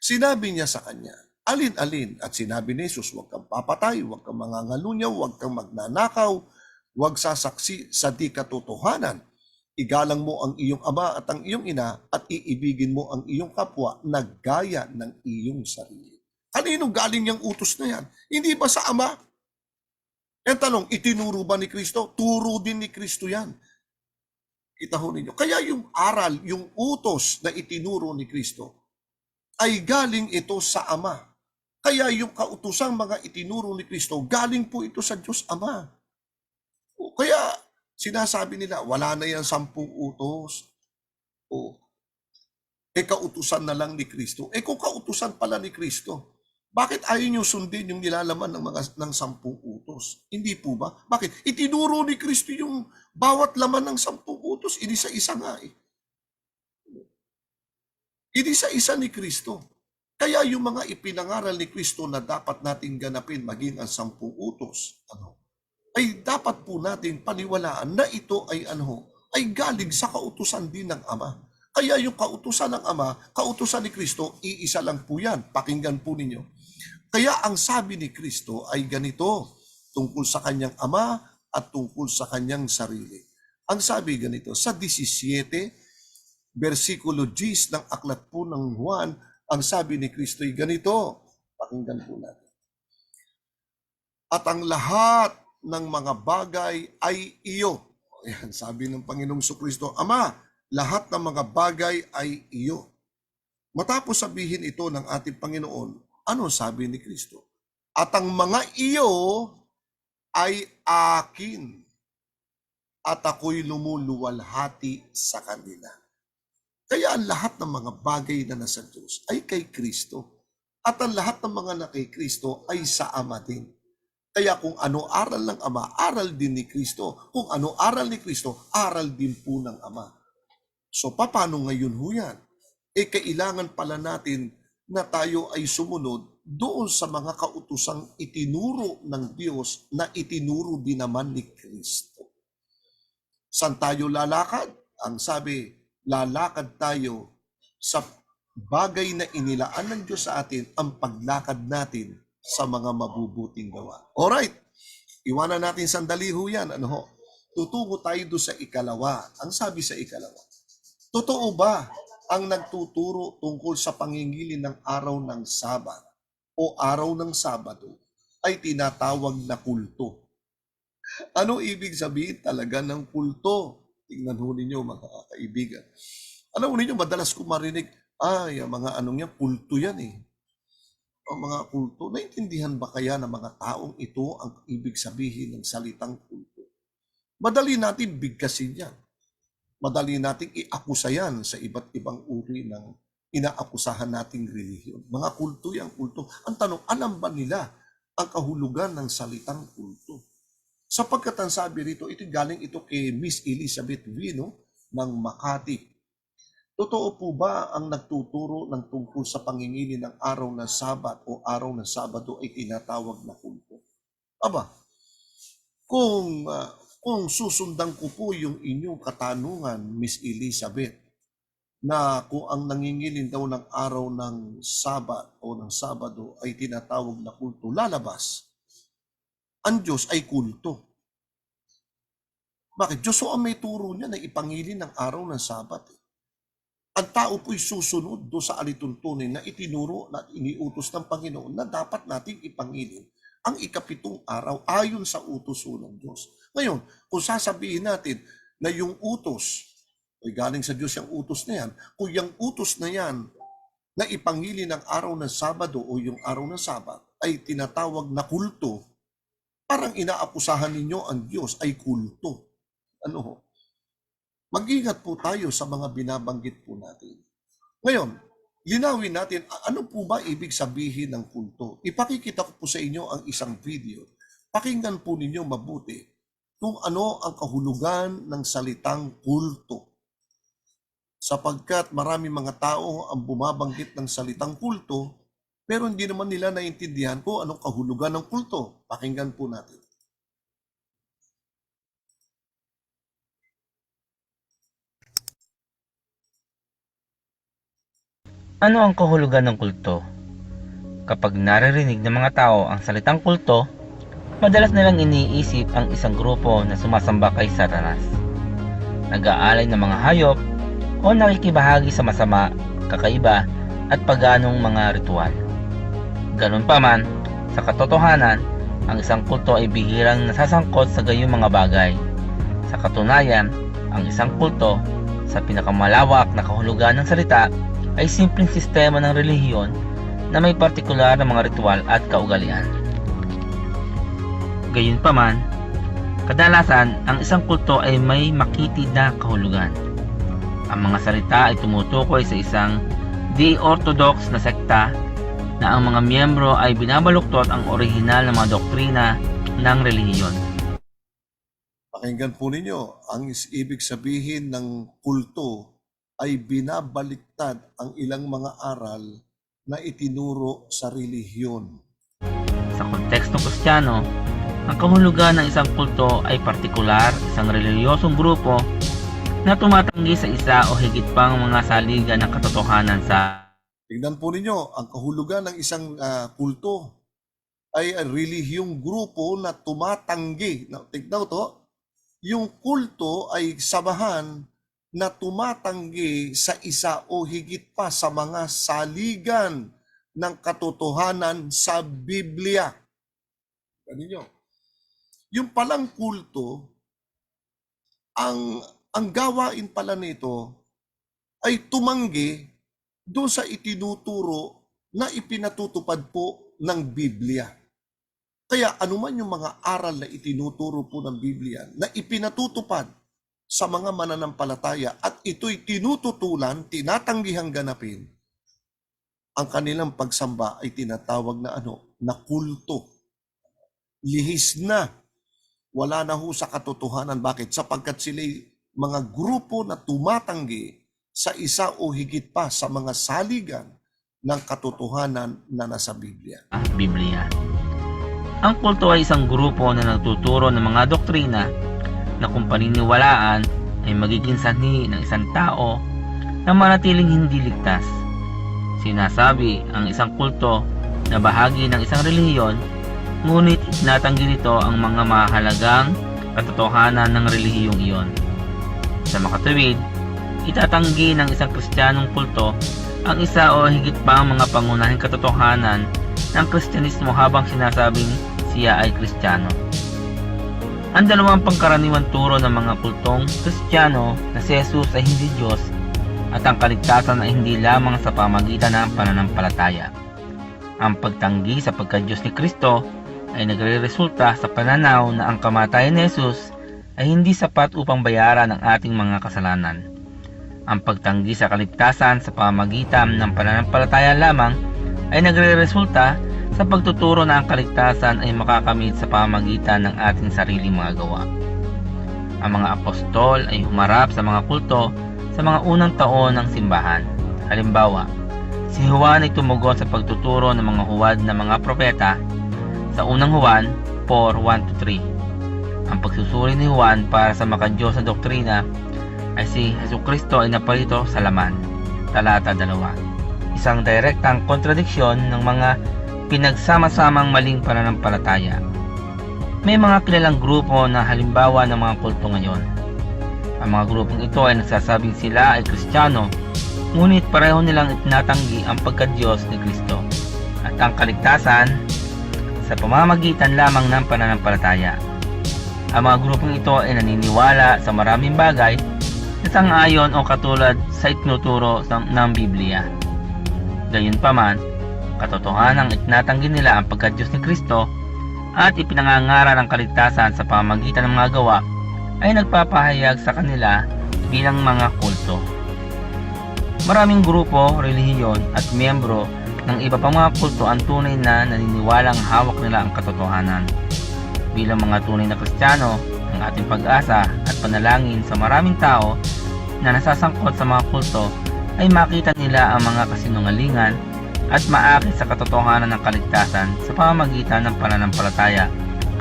Sinabi niya sa kanya, alin-alin, at sinabi ni Jesus, huwag kang papatay, huwag kang mangangalunyaw, huwag kang magnanakaw, huwag sasaksi sa di katotohanan. Igalang mo ang iyong ama at ang iyong ina at iibigin mo ang iyong kapwa na gaya ng iyong sarili. Kanino galing yung utos na yan? Hindi ba sa Ama? Ang tanong, itinuro ba ni Kristo? Turo din ni Kristo yan. Kita ho ninyo. Kaya yung aral, yung utos na itinuro ni Kristo, ay galing ito sa Ama. Kaya yung kautosang mga itinuro ni Kristo, galing po ito sa Diyos Ama. Kaya sinasabi nila, wala na yan 10 utos. Kautusan na lang ni Kristo. Kung kautusan pala ni Kristo, bakit ayaw nyo sundin yung nilalaman ng 10 utos? Hindi po ba? Bakit? Itinuro ni Kristo yung bawat laman ng 10 utos. Inisa-isa nga eh. Inisa-isa ni Kristo. Kaya yung mga ipinangaral ni Kristo na dapat nating ganapin maging ang 10 utos, ay dapat po natin paniwalaan na ito ay ay galing sa kautusan din ng Ama. Kaya yung kautusan ng Ama, kautusan ni Kristo, iisa lang po yan. Pakinggan po ninyo. Kaya ang sabi ni Kristo ay ganito, tungkol sa kanyang Ama at tungkol sa kanyang sarili. Ang sabi ganito, sa 17, versikulo 10 ng aklat po ng Juan, ang sabi ni Kristo ay ganito. Pakinggan po natin. At ang lahat ng mga bagay ay iyo. Ayan, sabi ng Panginoong Kristo, Ama, lahat ng mga bagay ay iyo. Matapos sabihin ito ng ating Panginoon, ano sabi ni Kristo? At ang mga iyo ay akin, at ako'y lumuluwalhati sa kanila. Kaya ang lahat ng mga bagay na nasa Diyos ay kay Kristo. At ang lahat ng mga na kay Kristo ay sa Ama din. Kaya kung ano aral ng Ama, aral din ni Kristo. Kung ano aral ni Kristo, aral din po ng Ama. So, paano ngayon ho yan? Kailangan pala natin na tayo ay sumunod doon sa mga kautusang itinuro ng Diyos na itinuro din naman ni Kristo. Saan tayo lalakad? Ang sabi, lalakad tayo sa bagay na inilaan ng Diyos sa atin, ang paglakad natin sa mga mabubuting gawa. Alright, iwanan natin sandali ho yan. Tutungo tayo doon sa ikalawa. Ang sabi sa ikalawa, totoo ba ang nagtuturo tungkol sa pangingilin ng araw ng Sabat o araw ng Sabado ay tinatawag na kulto? Ano ibig sabihin talaga ng kulto? Tingnan ho ninyo mga kaibigan. Alam mo ninyo, madalas ko marinig, ang mga kulto yan eh. Ang mga kulto, naintindihan ba kaya ng mga taong ito ang ibig sabihin ng salitang kulto? Madali natin bigkasin yan. Madali nating iakusa yan sa iba't ibang uri ng inaakusahan nating relihiyon. Mga kulto yan, kulto. Ang tanong, alam ba nila ang kahulugan ng salitang kulto? Sapagkat ang sabi rito, galing ito kay Miss Elizabeth Vino ng Makati. Totoo po ba ang nagtuturo ng tungkol sa pangingili ng araw ng Sabat o araw ng Sabado ay tinatawag na kulto? Aba, kung susundan ko po yung inyong katanungan, Miss Elizabeth, na kung ang nangingilin daw ng araw ng Sabat o ng Sabado ay tinatawag na kulto, lalabas, ang Diyos ay kulto. Bakit? Diyos ang may turo niya na ipangilin ng araw ng Sabat. Ang tao po'y susunod do sa alituntunin na itinuro na iniutos ng Panginoon na dapat nating ipangilin ang ikapitong araw ayon sa utos ng Diyos. Ngayon, kung sasabihin natin na yung utos, ay galing sa Diyos yung utos na yan, kung yung utos na yan na ipangili ng araw ng Sabado o yung araw ng Sabat ay tinatawag na kulto, parang inaakusahan ninyo ang Diyos ay kulto. Mag-ingat po tayo sa mga binabanggit po natin. Ngayon, linawin natin, ano po ba ibig sabihin ng kulto? Ipakikita ko po sa inyo ang isang video. Pakinggan po ninyo mabuti kung ano ang kahulugan ng salitang kulto. Sapagkat marami mga tao ang bumabanggit ng salitang kulto, pero hindi naman nila naintindihan kung anong kahulugan ng kulto. Pakinggan po natin. Ano ang kahulugan ng kulto? Kapag naririnig ng mga tao ang salitang kulto, madalas nilang iniisip ang isang grupo na sumasamba kay Satanas, nag-aalay ng mga hayop, o nakikibahagi sa masama, kakaiba, at paganong mga ritual. Ganun pa man, sa katotohanan, ang isang kulto ay bihirang nasasangkot sa gayong mga bagay. Sa katunayan, ang isang kulto, sa pinakamalawak na kahulugan ng salita, ay simpleng sistema ng relihiyon na may partikular na mga ritual at kaugalian. Gayunpaman, kadalasan ang isang kulto ay may makitid na kahulugan. Ang mga salita ay tumutukoy sa isang di-orthodox na sekta na ang mga miyembro ay binabaluktot ang orihinal na mga doktrina ng relihiyon. Pakinggan po ninyo, ang ibig sabihin ng kulto ay binabaliktad ang ilang mga aral na itinuro sa relihiyon. Sa kontekstong Kristiyano, ang kahulugan ng isang kulto ay partikular, isang relihiyosong grupo na tumatanggi sa isa o higit pang mga saligan ng katotohanan sa Tingnan po ninyo, ang kahulugan ng isang kulto ay relihiyong grupo na tumatanggi. Tignan to, yung kulto ay samahan na tumatanggi sa isa o higit pa sa mga saligan ng katotohanan sa Biblia. Ganun. Yung palang kulto, ang gawain pala nito ay tumanggi doon sa itinuturo na ipinatutupad po ng Biblia. Kaya anuman yung mga aral na itinuturo po ng Biblia na ipinatutupad sa mga mananampalataya at ito'y tinututulan, tinatangghihang ganapin, ang kanilang pagsamba ay tinatawag na na kulto. Lihis na. Wala na ho sa katotohanan. Bakit? Sapagkat sila'y mga grupo na tumatanggi sa isa o higit pa sa mga saligan ng katotohanan na nasa Biblia. Biblia. Ang kulto ay isang grupo na nagtuturo ng mga doktrina na kung paniniwalaan ay magiging sanhi ng isang tao na manatiling hindi ligtas. Sinasabi ang isang kulto na bahagi ng isang relihiyon, ngunit itinatanggi nito ang mga mahalagang katotohanan ng relihiyong iyon. Sa makatuwid, itatanggi ng isang Kristiyanong kulto ang isa o higit pa ang mga pangunahing katotohanan ng Kristyanismo habang sinasabing siya ay Kristiyano. Ang dalawang pangkaraniwang turo ng mga kultong Kristiyano na si Jesus ay hindi Diyos at ang kaligtasan ay hindi lamang sa pamagitan ng pananampalataya. Ang pagtanggi sa pagka-Diyos ni Kristo ay nagre-resulta sa pananaw na ang kamatayan ni Jesus ay hindi sapat upang bayaran ang ating mga kasalanan. Ang pagtanggi sa kaligtasan sa pamamagitan ng pananampalataya lamang ay nagre-resulta sa pagtuturo na ang kaligtasan ay makakamit sa pamamagitan ng ating sariling mga gawa. Ang mga apostol ay humarap sa mga kulto sa mga unang taon ng simbahan. Halimbawa, si Juan ay tumugon sa pagtuturo ng mga huwad na mga propeta sa unang Juan 4:1-3. Ang pagsusuri ni Juan para sa makadiyos na doktrina ay si Jesucristo ay napalito sa laman. Talata 2. Isang direktang kontradiksyon ng mga pinagsama-samang maling pananampalataya. May mga kilalang grupo na halimbawa ng mga kulto ngayon. Ang mga grupong ito ay nagsasabing sila ay Kristiyano, ngunit pareho nilang itinatanggi ang pagka-Diyos ni Kristo at ang kaligtasan sa pamamagitan lamang ng pananampalataya. Ang mga grupong ito ay naniniwala sa maraming bagay na sang-ayon o katulad sa itinuturo ng Biblia. Gayunpaman, katotohanan ang itinatanggi nila ang pagka-Diyos ni Kristo at ipinangangara ng kaligtasan sa pamamagitan ng mga gawa ay nagpapahayag sa kanila bilang mga kulto. Maraming grupo, relihiyon at miyembro ng iba pang mga kulto ang tunay na naniniwalang hawak nila ang katotohanan. Bilang mga tunay na Kristiyano, ang ating pag-asa at panalangin sa maraming tao na nasasangkot sa mga kulto ay makita nila ang mga kasinungalingan at maakit sa katotohanan ng kaligtasan sa pamamagitan ng pananampalataya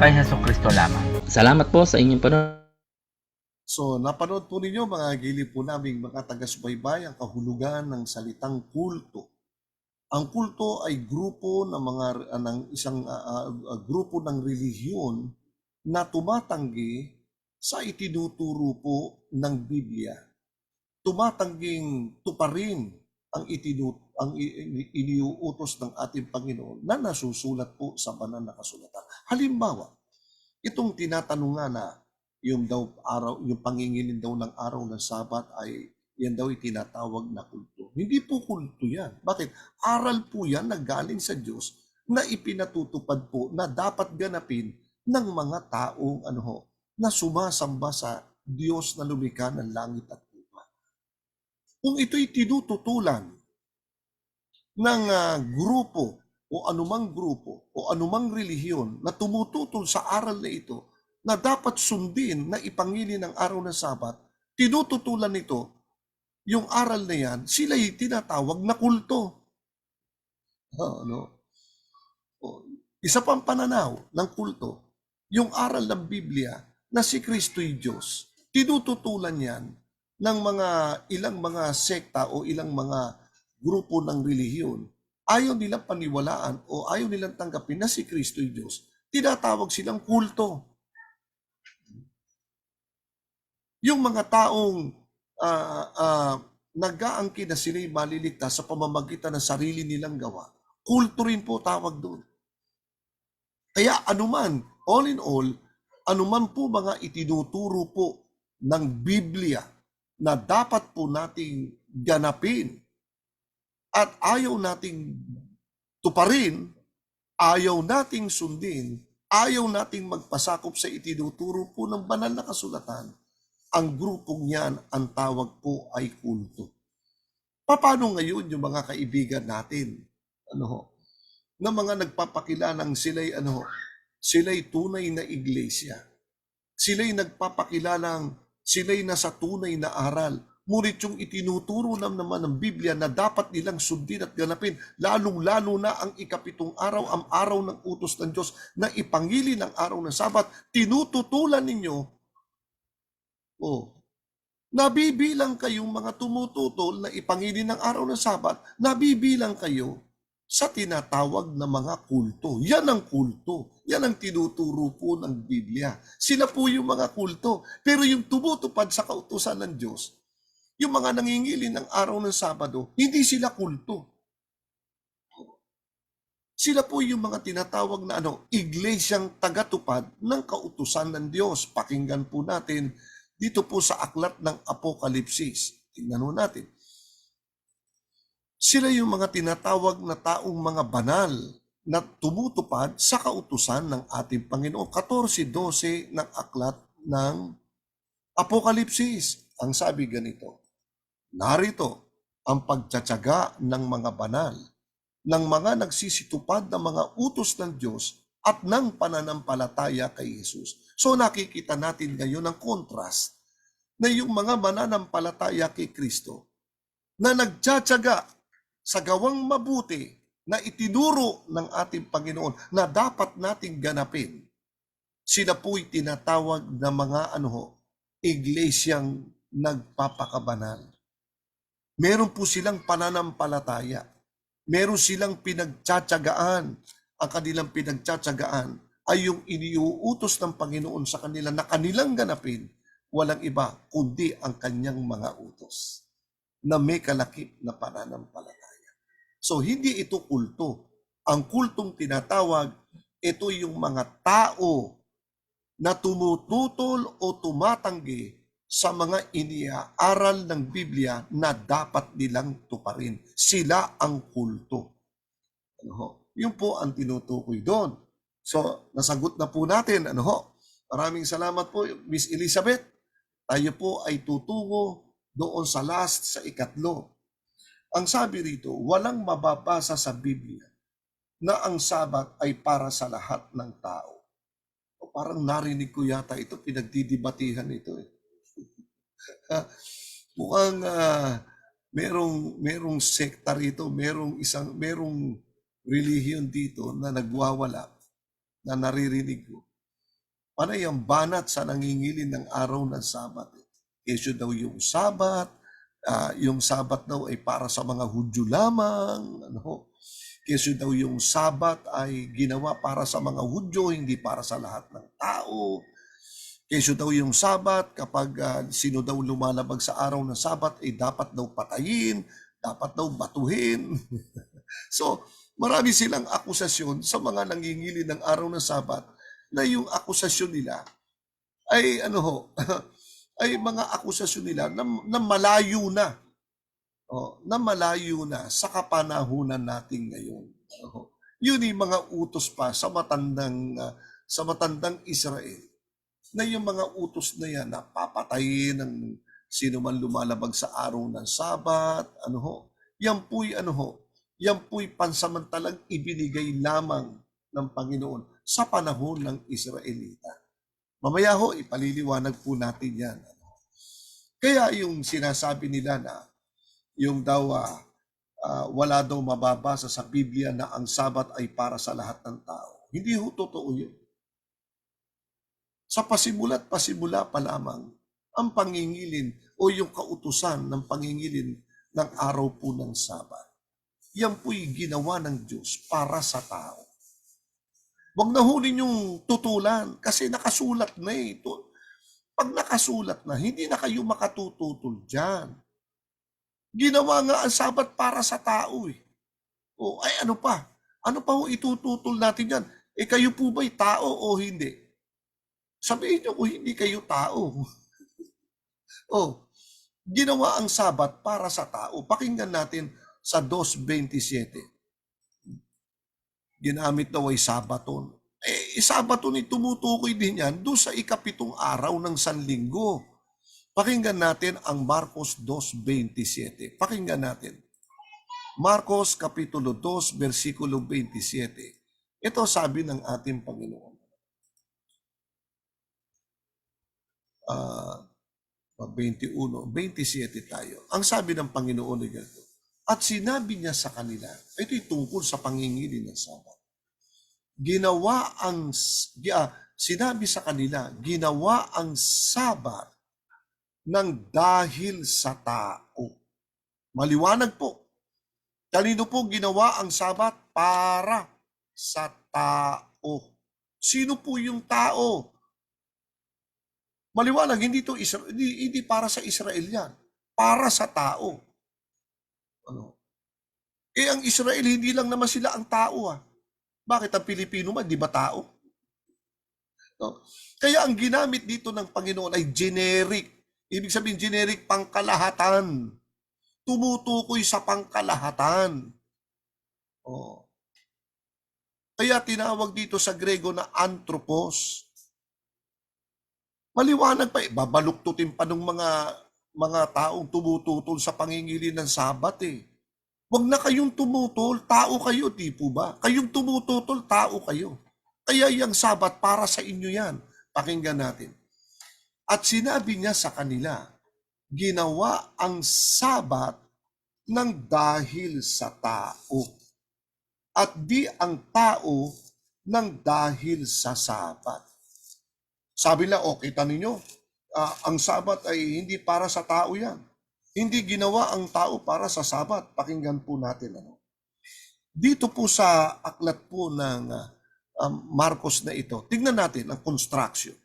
kay Jesucristo lamang. Salamat po sa inyong panonood. So, napanood po ninyo mga gilid po naming mga taga-subaybay ang kahulugan ng salitang kulto. Ang kulto ay grupo ng isang grupo ng relihiyon na tumatanggi sa itinuturo po ng Biblia. Tumatangging tuparin iniuutos ng ating Panginoon na nasusulat po sa banal na kasulatan. Halimbawa, itong tinatanungan na yung pangingilin daw ng araw ng Sabat ay yan daw itinatawag na kulto. Hindi po kulto yan. Bakit? Aral po yan na galing sa Diyos na ipinatutupad po na dapat ganapin ng mga taong na sumasamba sa Diyos na lumikha ng langit at lupa. Kung ito'y tinututulan ng grupo o anumang relihiyon na tumututol sa aral na ito na dapat sundin na ipangili ng araw ng Sabat, tinututulan nito yung aral na yan, sila'y tinatawag na kulto. Isa pang pananaw ng kulto, yung aral ng Biblia na si Kristo'y Diyos. Tinututulan yan ng ilang mga sekta o ilang mga grupo ng relihiyon. Ayaw nilang paniwalaan o ayaw nilang tanggapin na si Kristo'y Diyos. Tinatawag silang kulto. Yung mga taong nag-aangkin na sila'y maliligtas sa pamamagitan ng sarili nilang gawa, kulto rin po tawag doon. Kaya anuman, all in all, anuman po mga itinuturo po ng Biblia na dapat po nating ganapin at ayaw nating tuparin, ayaw nating sundin, ayaw nating magpasakop sa itinuturo po ng banal na kasulatan, ang grupong yan, ang tawag po ay kulto. Paano ngayon yung mga kaibigan natin? Na mga nagpapakilanang sila'y tunay na iglesia. Sila'y nagpapakilalang sila'y nasa tunay na aral. Ngunit yung itinuturo naman ng Biblia na dapat nilang sundin at ganapin, lalong-lalo na ang ikapitong araw, ang araw ng utos ng Diyos na ipangili ng araw ng Sabat, tinututulan ninyo. Nabibilang kayong mga tumututol na ipangili ng araw ng Sabat, nabibilang kayo sa tinatawag na mga kulto. Yan ang kulto. Yan ang tinuturo po ng Biblia. Sila po yung mga kulto. Pero yung tumutupad sa kautusan ng Diyos, yung mga nangingili ng araw ng Sabado, hindi sila kulto. Sila po yung mga tinatawag na iglesyang tagatupad ng kautusan ng Diyos. Pakinggan po natin dito po sa aklat ng Apokalipsis. Tingnan po natin. Sila yung mga tinatawag na taong mga banal na tumutupad sa kautusan ng ating Panginoon. 14:12 ng aklat ng Apokalipsis. Ang sabi ganito, narito ang pagtsatsaga ng mga banal, ng mga nagsisitupad ng mga utos ng Diyos at ng pananampalataya kay Jesus. So nakikita natin ngayon ang contrast na yung mga mananampalataya kay Kristo na nagtsatsaga sa gawang mabuti na itinuro ng ating Panginoon na dapat nating ganapin. Sila po'y tinatawag na mga iglesyang nagpapakabanal. Meron po silang pananampalataya. Meron silang pinagtsatsagaan. Ang kanilang pinagtsatsagaan ay yung iniuutos ng Panginoon sa kanila na kanilang ganapin, walang iba kundi ang kanyang mga utos na may kalakip na pananampalataya. So hindi ito kulto. Ang kultong tinatawag, ito yung mga tao na tumututol o tumatanggi sa mga iniaaral ng Biblia na dapat nilang tuparin. Sila ang kulto. Yun po ang tinutukoy doon. So, nasagot na po natin. Maraming salamat po, Miss Elizabeth. Tayo po ay tutungo doon sa last, sa 3. Ang sabi rito, walang mababasa sa Biblia na ang Sabat ay para sa lahat ng tao. O parang narinig ko yata ito, pinagdidibatihan ito. Mukhang merong sekta rito, merong relihiyon dito na nagwawala, na naririnig ko. Panay ang banat sa nangingilin ng araw ng Sabat. Kesyo daw yung Sabat, yung Sabat daw ay para sa mga Hudyo lamang. Kesyo daw yung Sabat ay ginawa para sa mga Hudyo, hindi para sa lahat ng tao. Kesyo daw yung Sabat, kapag sino daw lumalabag sa araw ng Sabat ay dapat daw patayin. dapat daw batuhin. So, marami silang akusasyon sa mga nangingili ng araw ng Sabat na yung akusasyon nila ay ano ho, ay mga akusasyon nila na malayo na. Na malayo na sa kapanahunan natin ngayon. Yun yung mga utos pa sa matandang Israel na yung mga utos na yan na papatayin ng sino man lumalabag sa araw ng Sabat, yan po'y pansamantalang ibinigay lamang ng Panginoon sa panahon ng Israelita. Mamaya ho, ipaliliwanag po natin yan. Kaya yung sinasabi nila na yung daw wala daw mababasa sa Biblia na ang Sabat ay para sa lahat ng tao. Hindi ho totoo yun. Sa pasimula pa lamang, ang pangingilin o yung kautusan ng pangingilin ng araw po ng Sabat. Yan po'y ginawa ng Diyos para sa tao. Huwag na ho ninyong tutulan kasi nakasulat na ito. Pag nakasulat na, hindi na kayo makatututol dyan. Ginawa nga ang Sabat para sa tao eh. Ay ano pa? Ano pa ho itututol natin yan? Kayo po ba'y tao o hindi? Sabihin nyo kung hindi kayo tao. Ginawa ang Sabat para sa tao. Pakinggan natin sa 2:27. Ginamit daw ay Sabaton. Sabaton ay tumutukoy din yan doon sa ikapitong araw ng Sanlinggo. Pakinggan natin ang Marcos 2:27. Pakinggan natin. Marcos Kapitulo 2, versikulo 27. Ito sabi ng ating Panginoon. 21, 27 tayo. Ang sabi ng Panginoon ay ganito. At sinabi niya sa kanila, ito'y tungkol sa pangingili ng Sabat. Sinabi sa kanila, ginawa ang Sabat ng dahil sa tao. Maliwanag po. Kanino po ginawa ang Sabat? Para sa tao. Sino po yung tao? Maliwanag, hindi para sa Israel yan. Para sa tao. Ang Israel, hindi lang naman sila ang tao. Bakit ang Pilipino man, di ba tao? Kaya ang ginamit dito ng Panginoon ay generic. Ibig sabihin, generic pangkalahatan. Tumutukoy sa pangkalahatan. Kaya tinawag dito sa Grego na anthropos. Maliwanag pa, babaluktutin pa ng mga taong tumututol sa pangingili ng Sabat Huwag na kayong tumutol, tao kayo, di po ba? Kayong tumututol, tao kayo. Kaya yung Sabat para sa inyo yan. Pakinggan natin. At sinabi niya sa kanila, ginawa ang Sabat ng dahil sa tao. At di ang tao ng dahil sa Sabat. Sabi nila, kita ninyo, ang Sabat ay hindi para sa tao yan. Hindi ginawa ang tao para sa Sabat. Pakinggan po natin. Dito po sa aklat po ng Marcos na ito, tingnan natin ang construction.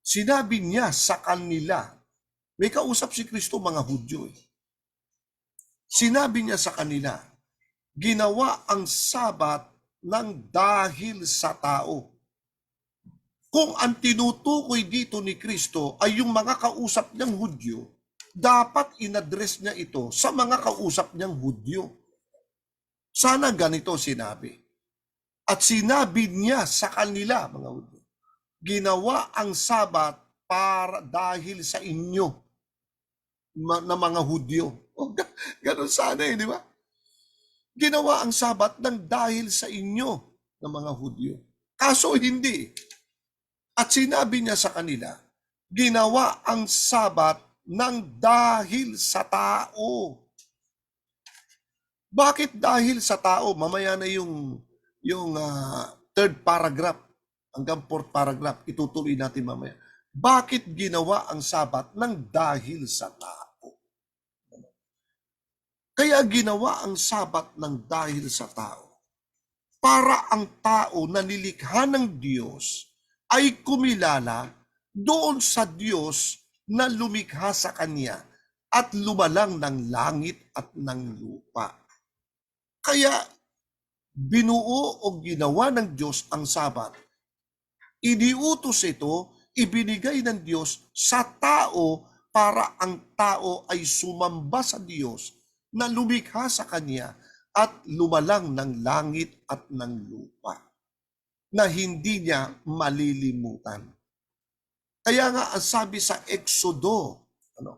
Sinabi niya sa kanila, may kausap si Kristo mga Hudyo. Sinabi niya sa kanila, ginawa ang Sabat ng dahil sa tao. Kung ang tinutukoy dito ni Kristo ay yung mga kausap niyang Hudyo, dapat in-address niya ito sa mga kausap niyang Hudyo. Sana ganito sinabi. At sinabi niya sa kanila, mga Hudyo, ginawa ang Sabat para dahil sa inyo na mga Hudyo. Ganon sana di ba? Ginawa ang Sabat ng dahil sa inyo na mga Hudyo. Kaso hindi. At sinabi niya sa kanila, ginawa ang Sabat ng dahil sa tao. Bakit dahil sa tao? Mamaya na yung third paragraph hanggang fourth paragraph, itutuloy natin mamaya. Bakit ginawa ang Sabat ng dahil sa tao? Kaya ginawa ang Sabat ng dahil sa tao. Para ang tao na nilikha ng Diyos ay kumilala doon sa Diyos na lumikha sa Kanya at lumalang ng langit at ng lupa. Kaya binuo o ginawa ng Diyos ang Sabat. Iniutos ito, ibinigay ng Diyos sa tao para ang tao ay sumamba sa Diyos na lumikha sa Kanya at lumalang ng langit at ng lupa na hindi niya malilimutan. Kaya nga ang sabi sa Exodo,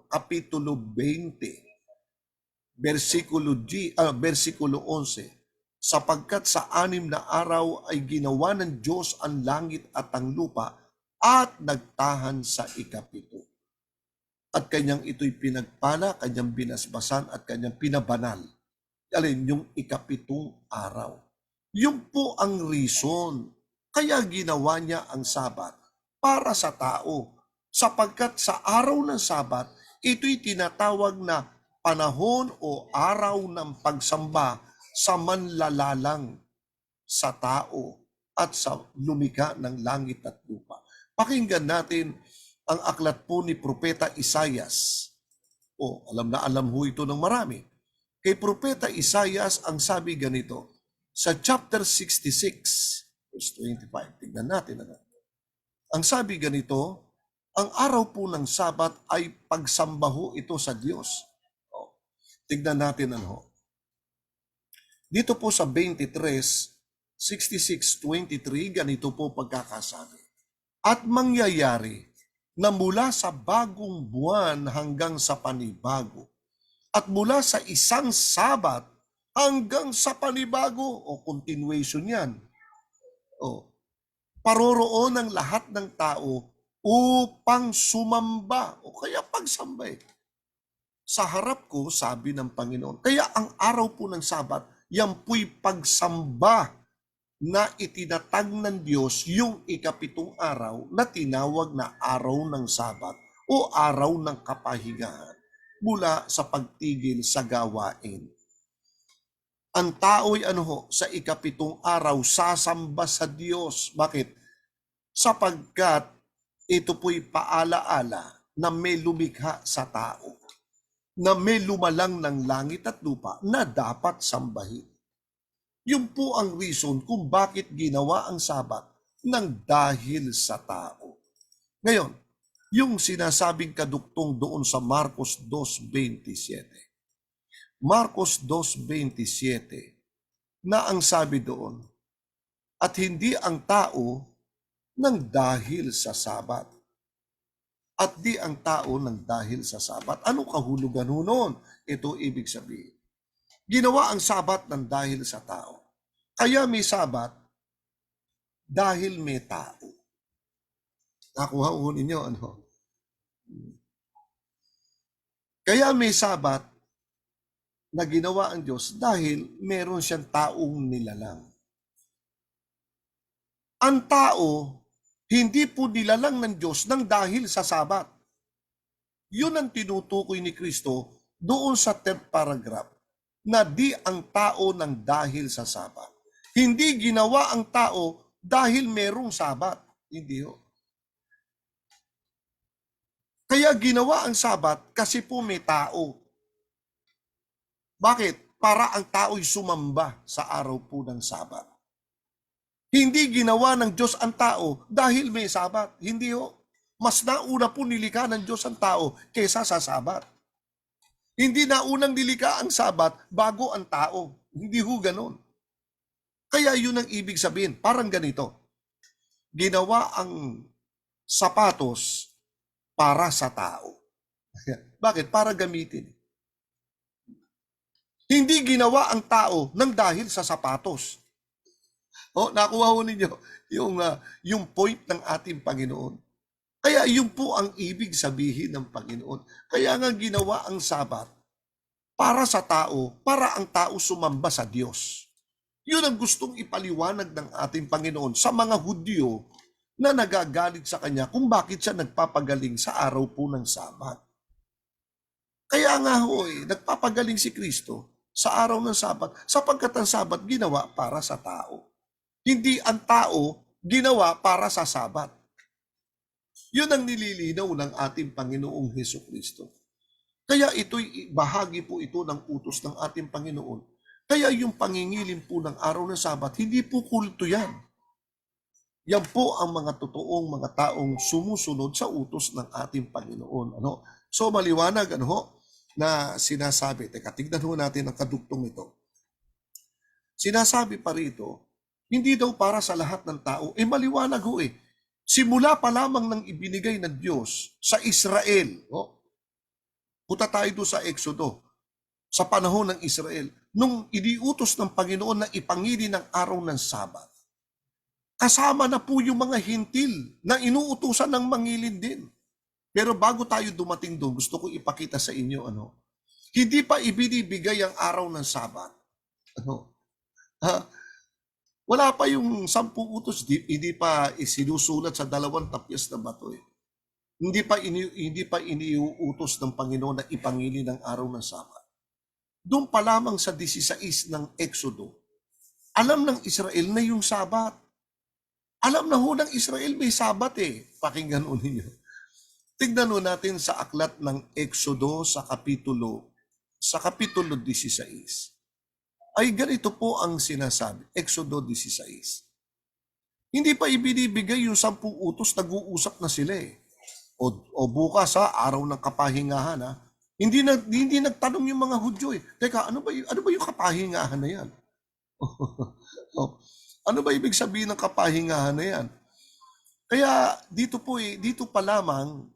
Kapitulo 20, versikulo 11, sapagkat sa 6 na araw ay ginawa ng Diyos ang langit at ang lupa at nagtahan sa 7. At kanyang ito'y pinagpala, kanyang binasbasan at kanyang pinabanal. Alin, yung 7 araw. Yun po ang reason. Kaya ginawa niya ang Sabat para sa tao. Sapagkat sa araw ng Sabat, ito'y tinatawag na panahon o araw ng pagsamba sa manlalalang sa tao at sa lumikha ng langit at lupa. Pakinggan natin ang aklat po ni Propeta Isaias. Alam na alam ho ito ng marami. Kay Propeta Isaias ang sabi ganito, sa chapter 66, verse 25. Tignan natin. Ang sabi ganito, ang araw po ng Sabat ay pagsambaho ito sa Diyos. Tignan natin Dito po sa 23, 66:23, ganito po pagkakasabi. At mangyayari na mula sa bagong buwan hanggang sa panibago, at mula sa isang Sabat hanggang sa panibago, continuation yan. Paroroon ng lahat ng tao upang sumamba, kaya pagsamba sa harap ko, sabi ng Panginoon. Kaya ang araw po ng Sabat, yan po'y pagsamba na itinatag ng Diyos yung 7 araw na tinawag na araw ng Sabat o araw ng kapahingahan mula sa pagtigil sa gawain. Ang tao'y sa 7 araw sasamba sa Diyos. Bakit? Sapagkat ito po'y paalaala na may lumikha sa tao, na may lumalang ng langit at lupa na dapat sambahin. Yun po ang reason kung bakit ginawa ang Sabat ng dahil sa tao. Ngayon, yung sinasabing kaduktong doon sa Marcos 2:27. Marcos 2:27 na ang sabi doon, at hindi ang tao ng dahil sa Sabat. At di ang tao ng dahil sa Sabat. Anong kahulugan noon? Ito ibig sabihin. Ginawa ang Sabat ng dahil sa tao. Kaya may Sabat dahil may tao. Nakuha ho ninyo, Kaya may Sabat na ginawa ang Diyos dahil meron siyang taong nilalang. Ang tao, hindi po nilalang ng Diyos ng dahil sa Sabat. Yun ang tinutukoy ni Kristo doon sa 3rd paragraph na di ang tao ng dahil sa Sabat. Hindi ginawa ang tao dahil merong Sabat. Hindi ho. Kaya ginawa ang Sabat kasi po may tao. Bakit? Para ang tao'y sumamba sa araw po ng Sabat. Hindi ginawa ng Diyos ang tao dahil may Sabat. Hindi ho. Mas nauna po nilikha ng Diyos ang tao kaysa sa Sabat. Hindi naunang nilikha ang Sabat bago ang tao. Hindi ho ganun. Kaya yun ang ibig sabihin. Parang ganito. Ginawa ang sapatos para sa tao. Bakit? Para gamitin. Hindi ginawa ang tao ng dahil sa sapatos. Nakuha ho ninyo yung point ng ating Panginoon. Kaya yun po ang ibig sabihin ng Panginoon. Kaya nga ginawa ang Sabat para sa tao, para ang tao sumamba sa Diyos. Yun ang gustong ipaliwanag ng ating Panginoon sa mga Hudyo na nagagalit sa Kanya kung bakit siya nagpapagaling sa araw po ng Sabat. Kaya nga nagpapagaling si Kristo sa araw ng Sabat sapagkat ang Sabat ginawa para sa tao. Hindi ang tao ginawa para sa Sabat. Yun ang nililinaw ng ating Panginoong Hesukristo. Kaya ito'y bahagi po ito ng utos ng ating Panginoon. Kaya yung pangingilin po ng araw ng Sabat, hindi po kulto yan. Yan po ang mga totoong mga taong sumusunod sa utos ng ating Panginoon. Ano? So maliwanag na sinasabi, teka, tignan ho natin ang kadugtong ito. Sinasabi pa rito, hindi daw para sa lahat ng tao, maliwanag ho eh. Simula pa lamang ng ibinigay ng Diyos sa Israel, punta tayo doon sa Exodo, sa panahon ng Israel, nung iniutos ng Panginoon na ipangili ng araw ng Sabat, kasama na po yung mga hintil na inuutusan ng mangilin din. Pero bago tayo dumating doon, gusto ko ipakita sa inyo, hindi pa ibinibigay ang araw ng Sabat. Wala pa yung 10 utos, hindi pa isinusulat sa 2 tapyas na bato eh. Hindi pa iniuutos ng Panginoon na ipangili ng araw ng Sabat. Doon pa lamang sa 16 ng Exodo, alam ng Israel na yung Sabat. Alam na ho ng Israel may Sabat eh. Pakinggan ho ninyo. Tignan ho natin sa aklat ng Exodo sa kapitulo 16. Ay ganito po ang sinasabi. Exodo 16. Hindi pa ibinibigay yung 10 utos, nag-uusap na sila eh. O bukas araw ng kapahingahan Hindi nagtanong yung mga Hudyo eh. Teka, ano ba yung kapahingahan na yan? Ano ba ibig sabihin ng kapahingahan na yan? Kaya dito pa lamang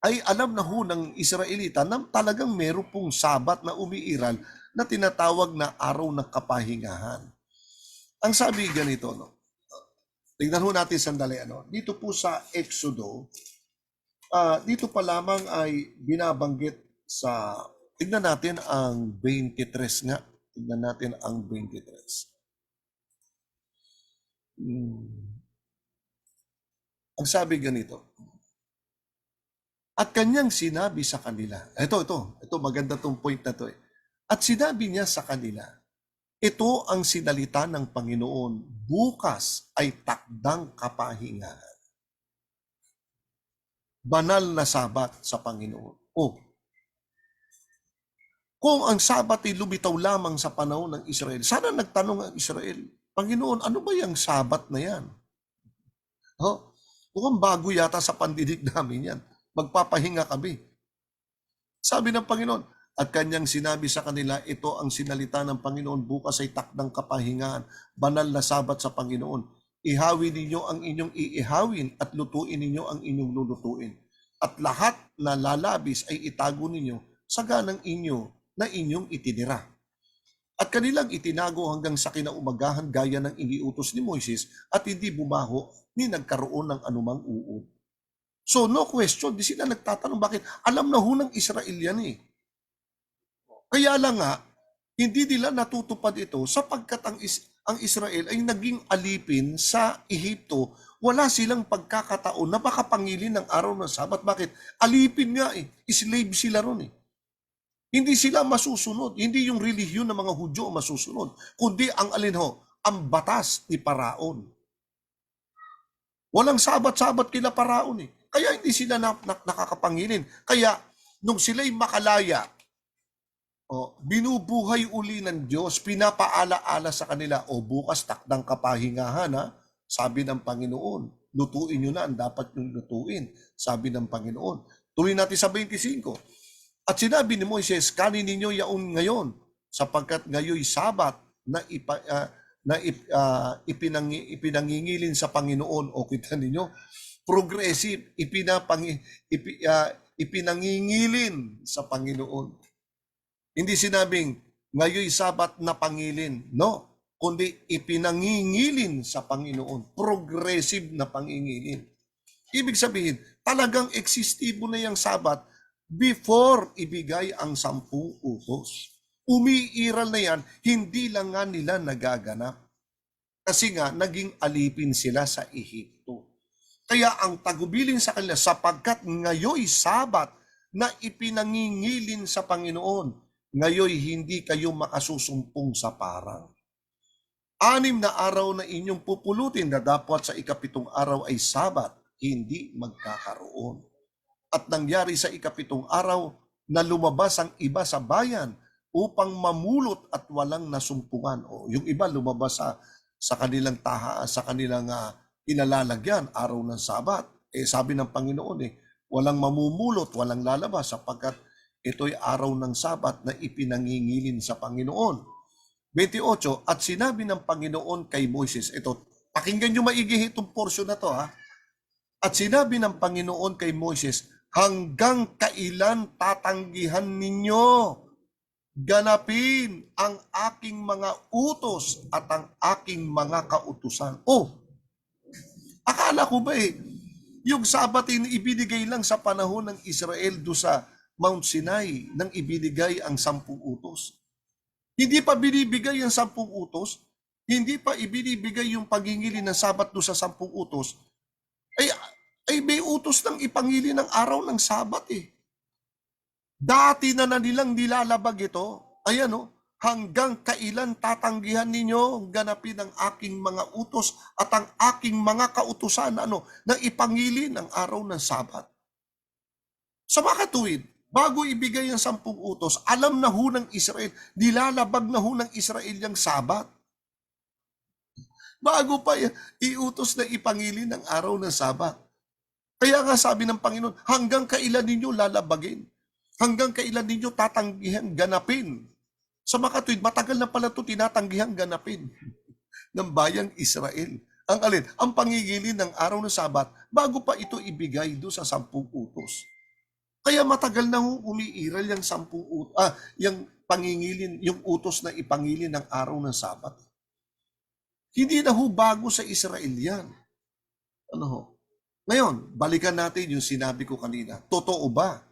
ay alam na ho ng Israelita na talagang meron pong Sabat na umiiral na tinatawag na araw ng kapahingahan. Ang sabi ganito, tignan ho natin sandali, dito po sa Exodo, dito pa lamang ay binabanggit tignan natin ang 23 nga. Tignan natin ang 23. Ang sabi ganito, at kanyang sinabi sa kanila, ito maganda tong point na to eh. At sinabi niya sa kanila, ito ang sinalita ng Panginoon, bukas ay takdang kapahingahan. Banal na Sabat sa Panginoon. Kung ang Sabat ay lumitaw lamang sa panahon ng Israel, sana nagtanong ang Israel, Panginoon, ano ba yung Sabat na yan? Mukhang bago yata sa pandinig namin yan. Magpapahinga kami. Sabi ng Panginoon, at kanyang sinabi sa kanila, ito ang sinalita ng Panginoon, bukas ay takdang kapahingahan, banal na Sabat sa Panginoon. Ihawin ninyo ang inyong iihawin at lutuin ninyo ang inyong lulutuin. At lahat na lalabis ay itago ninyo sa ganang inyo na inyong itinira. At kanilang itinago hanggang sa kinaumagahan gaya ng iniutos ni Moises at hindi bumaho ni nagkaroon ng anumang uod. So no question, di sila nagtatanong bakit. Alam na ho ng Israel yan eh. Kaya lang hindi nila natutupad ito sapagkat ang Israel ay naging alipin sa Ehipto. Wala silang pagkakataon na makapangilin ng araw ng Sabat. Bakit? Alipin nga eh. Slave sila ron eh. Hindi sila masusunod. Hindi yung relihiyon ng mga Hudyo masusunod. Kundi ang ang batas ni Paraon. Walang Sabat-Sabat kila Paraon eh. Kaya hindi sila nakakapangilin. Kaya nung sila'y makalaya, binubuhay uli ng Diyos, pinapaala-ala sa kanila, bukas takdang kapahingahan sabi ng Panginoon, lutuin nyo na ang dapat nyo lutuin, sabi ng Panginoon. Tuloy natin sa 25. At sinabi ni Moises, kanin ninyo yaon ngayon, sapagkat ngayoy Sabat na ipinangingilin sa Panginoon. O kita ninyo, progressive, ipinangingilin sa Panginoon. Hindi sinabing, ngayoy Sabat na pangilin. No, kundi ipinangingilin sa Panginoon. Progressive na pangingilin. Ibig sabihin, talagang eksistibo na yung Sabat before ibigay ang 10 utos. Umiiral na yan, hindi lang nga nila nagaganap. Kasi nga, naging alipin sila sa Ehipto. Kaya ang tagubilin sa kanila, sapagkat ngayoy Sabat na ipinangingilin sa Panginoon, ngayoy hindi kayo makasusumpong sa parang. 6 na araw na inyong pupulutin na dapat sa 7 araw ay Sabat, hindi magkakaroon. At nangyari sa 7 araw, na lumabas ang iba sa bayan upang mamulot at walang nasumpungan. O yung iba lumabas sa kanilang sa kanilang kinalalagyan araw ng Sabat. Sabi ng Panginoon walang mamumulot, walang lalabas sapagkat ito'y araw ng Sabat na ipinangingilin sa Panginoon. 28, at sinabi ng Panginoon kay Moises, ito, pakinggan nyo maigi itong portion na to At sinabi ng Panginoon kay Moises, hanggang kailan tatanggihan ninyo ganapin ang aking mga utos at ang aking mga kautusan? Akala ko ba yung Sabat ibinigay lang sa panahon ng Israel do sa Mount Sinai nang ibinigay ang 10 utos. Hindi pa binibigay ang 10 utos, hindi pa ibinibigay yung pagingili ng Sabat do sa 10 utos, ay may utos ng ipangili ng araw ng Sabat Dati na nilang nilalabag ito. Ayan hanggang kailan tatanggihan ninyo ganapin ang aking mga utos at ang aking mga kautusan na ipangili ng araw ng Sabat. Sa mga tuwid, bago ibigay ang 10 utos, alam na ng Israel, nilalabag na ng Israel yung Sabat. Bago pa iutos na ipangili ng araw ng Sabat. Kaya nga sabi ng Panginoon, hanggang kailan ninyo lalabagin? Hanggang kailan ninyo tatanggihan ganapin? Sa makatuwid, matagal na pala ito tinatanggihan ganapin ng bayang Israel. Ang alin? Ang pangigilin ng araw ng Sabat bago pa ito ibigay doon sa 10 utos. Kaya matagal na umiiral yung 10 utos, yung pangingilin, yung utos na ipangilin ng araw ng Sabat. Hindi na bago sa Israel yan. Ngayon, balikan natin yung sinabi ko kanina. Totoo ba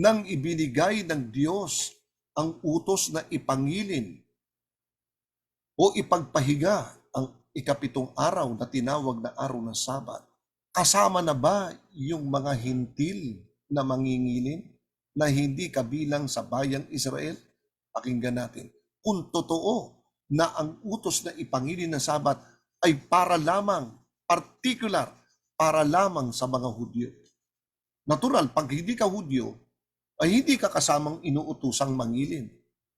nang ibinigay ng Diyos ang utos na ipangilin o ipagpahiga ang 7 araw na tinawag na araw ng Sabat? Kasama na ba yung mga hintil na mangingilin na hindi kabilang sa bayang Israel? Pakinggan natin. Kung totoo na ang utos na ipangilin ng Sabat ay para lamang, particular, para lamang sa mga Hudyo. Natural, pag hindi ka Hudyo, ay hindi ka kasamang inuutusang mangilin.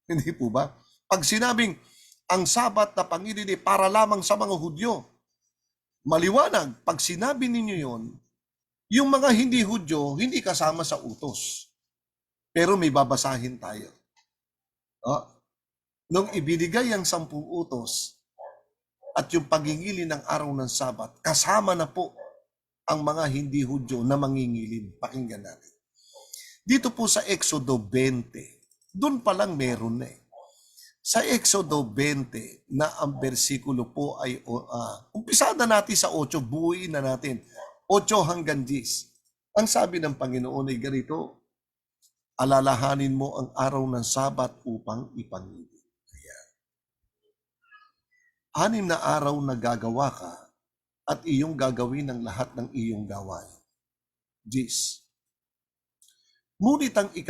Hindi po ba? Pag sinabing ang Sabat na pangilin ay para lamang sa mga Hudyo, maliwanag, pag sinabi ninyo yon, yung mga hindi Hudyo, hindi kasama sa utos. Pero may babasahin tayo. Nung ibinigay ang 10 utos at yung pagingilin ng araw ng Sabat, kasama na po ang mga hindi Hudyo na mangingilin. Pakinggan natin. Dito po sa Exodo 20, doon pa lang meron Sa Exodo 20 na ang bersikulo po ay, umpisa na natin sa 8, buuin na natin. 8 hanggang 10. Ang sabi ng Panginoon ay ganito, alalahanin mo ang araw ng Sabat upang ipangilin. Ayan. 6 na araw na gagawa ka at iyong gagawin ang lahat ng iyong gawain. 10. Ngunit ang 7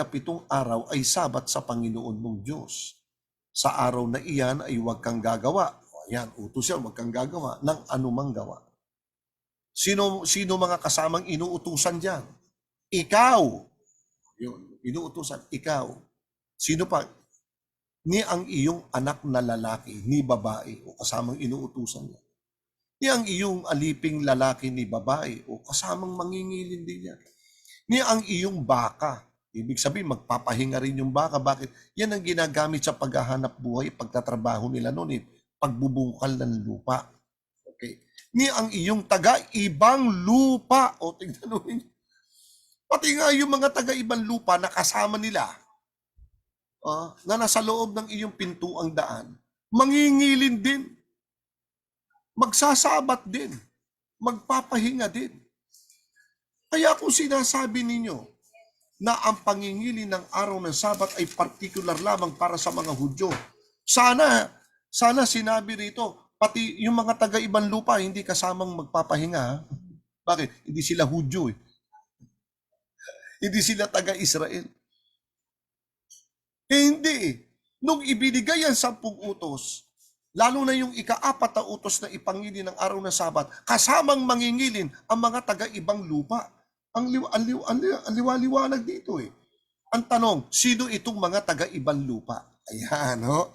araw ay Sabat sa Panginoon mong Diyos. Sa araw na iyan ay huwag kang gagawa. Ayan, utos yan, huwag kang gagawa ng anumang gawa. Sino mga kasamang inuutusan dyan? Ikaw. Yun, inuutusan, ikaw. Sino pa? Ni ang iyong anak na lalaki, ni babae, o kasamang inuutusan niya. Ni ang iyong aliping lalaki ni babae, o kasamang mangingilin din yan. Ni ang iyong baka. Ibig sabihin, magpapahinga rin yung baka. Bakit? Yan ang ginagamit sa paghahanap buhay, pagtatrabaho nila noon, pagbubungkal ng lupa. Okay. Ni ang iyong taga-ibang lupa. O, tingnan mo. Pati nga yung mga taga-ibang lupa na kasama nila, na nasa loob ng iyong pintuang daan, mangingilin din. Magsasabat din. Magpapahinga din. Kaya kung sinasabi ninyo na ang pangingili ng araw ng Sabat ay particular lamang para sa mga Hudyo, sana sinabi rito, pati yung mga taga-ibang lupa hindi kasamang magpapahinga. Bakit? Hindi sila Hudyo Hindi sila taga-Israel. Hindi. Nung ibinigay ang 10 utos, lalo na yung 4 na utos na ipangili ng araw ng Sabat, kasamang mangingilin ang mga taga-ibang lupa. Ang liwaliwanag dito Ang tanong, sino itong mga taga-ibang lupa? Ayan, no?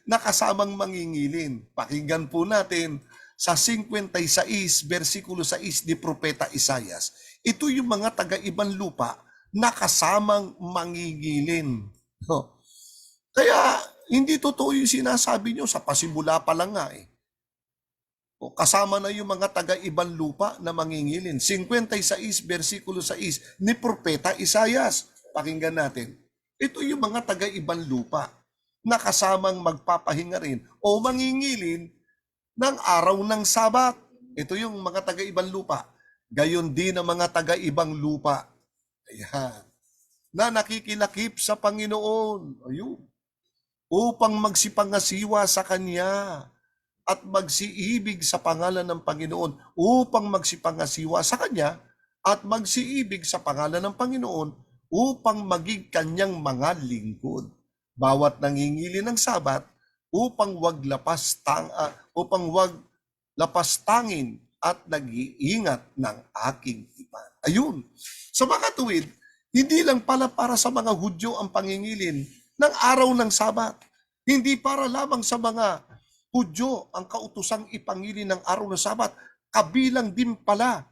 Nakasamang mangingilin. Pakinggan po natin sa 56, versikulo 6 ni Propeta Isaias. Ito yung mga taga-ibang lupa na kasamang mangingilin. No? Kaya, hindi totoo yung sinasabi nyo, sa pasimula pa lang nga eh. O, kasama na yung mga taga-ibang lupa na mangingilin. 56, versikulo 6 ni Propeta Isaias. Pakinggan natin. Ito yung mga taga-ibang lupa na kasamang magpapahinga rin o mangingilin ng araw ng Sabat. Ito yung mga taga-ibang lupa. Gayon din ang mga taga-ibang lupa. Ayan. Na nakikilakip sa Panginoon. Ayun. Upang magsipangasiwa sa Kanya at magsiibig sa pangalan ng Panginoon. Upang magsipangasiwa sa Kanya at magsiibig sa pangalan ng Panginoon upang maging Kanyang mga lingkod. Bawat nangingili ng Sabat upang wag lapastangin at nag-iingat ng aking tipan. Ayun. Sa mga tuwid, hindi lang pala para sa mga Hudyo ang pangingilin ng araw ng Sabat. Hindi para lamang sa mga Hudyo ang kautosang ipangilin ng araw ng Sabat. Kabilang din pala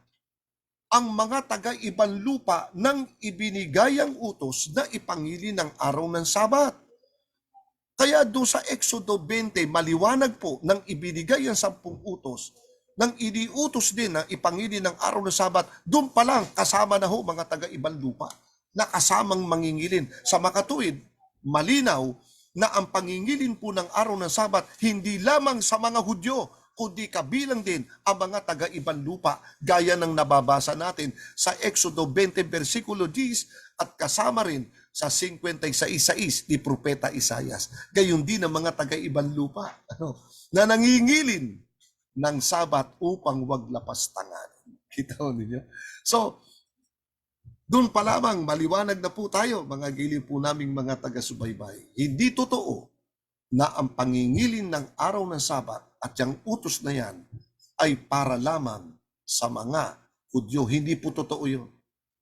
ang mga taga-ibang lupa ng ibinigayang utos na ipangilin ng araw ng Sabat. Kaya doon sa Exodo 20, maliwanag po nang ibinigay ang 10 utos, nang iniutos din na ipangilin ng araw ng Sabat, doon pa lang kasama na ho mga taga-ibang lupa na kasamang mangingilin. Sa makatuwid, malinaw na ang pangingilin po ng araw ng Sabat hindi lamang sa mga Hudyo, kundi kabilang din ang mga taga-ibang lupa gaya ng nababasa natin sa Exodo 20 versikulo 10 at kasama rin sa 56:6 ni Propeta Isaias. Gayon din ang mga taga-ibang lupa na nangingilin ng Sabat upang wag lapastangan. Kita mo ninyo? So, doon pa lamang maliwanag na po tayo, mga giliw po naming mga taga-subaybay. Hindi totoo na ang pangingilin ng araw ng Sabat at yung utos na yan ay para lamang sa mga Hudyo. Hindi po totoo yun.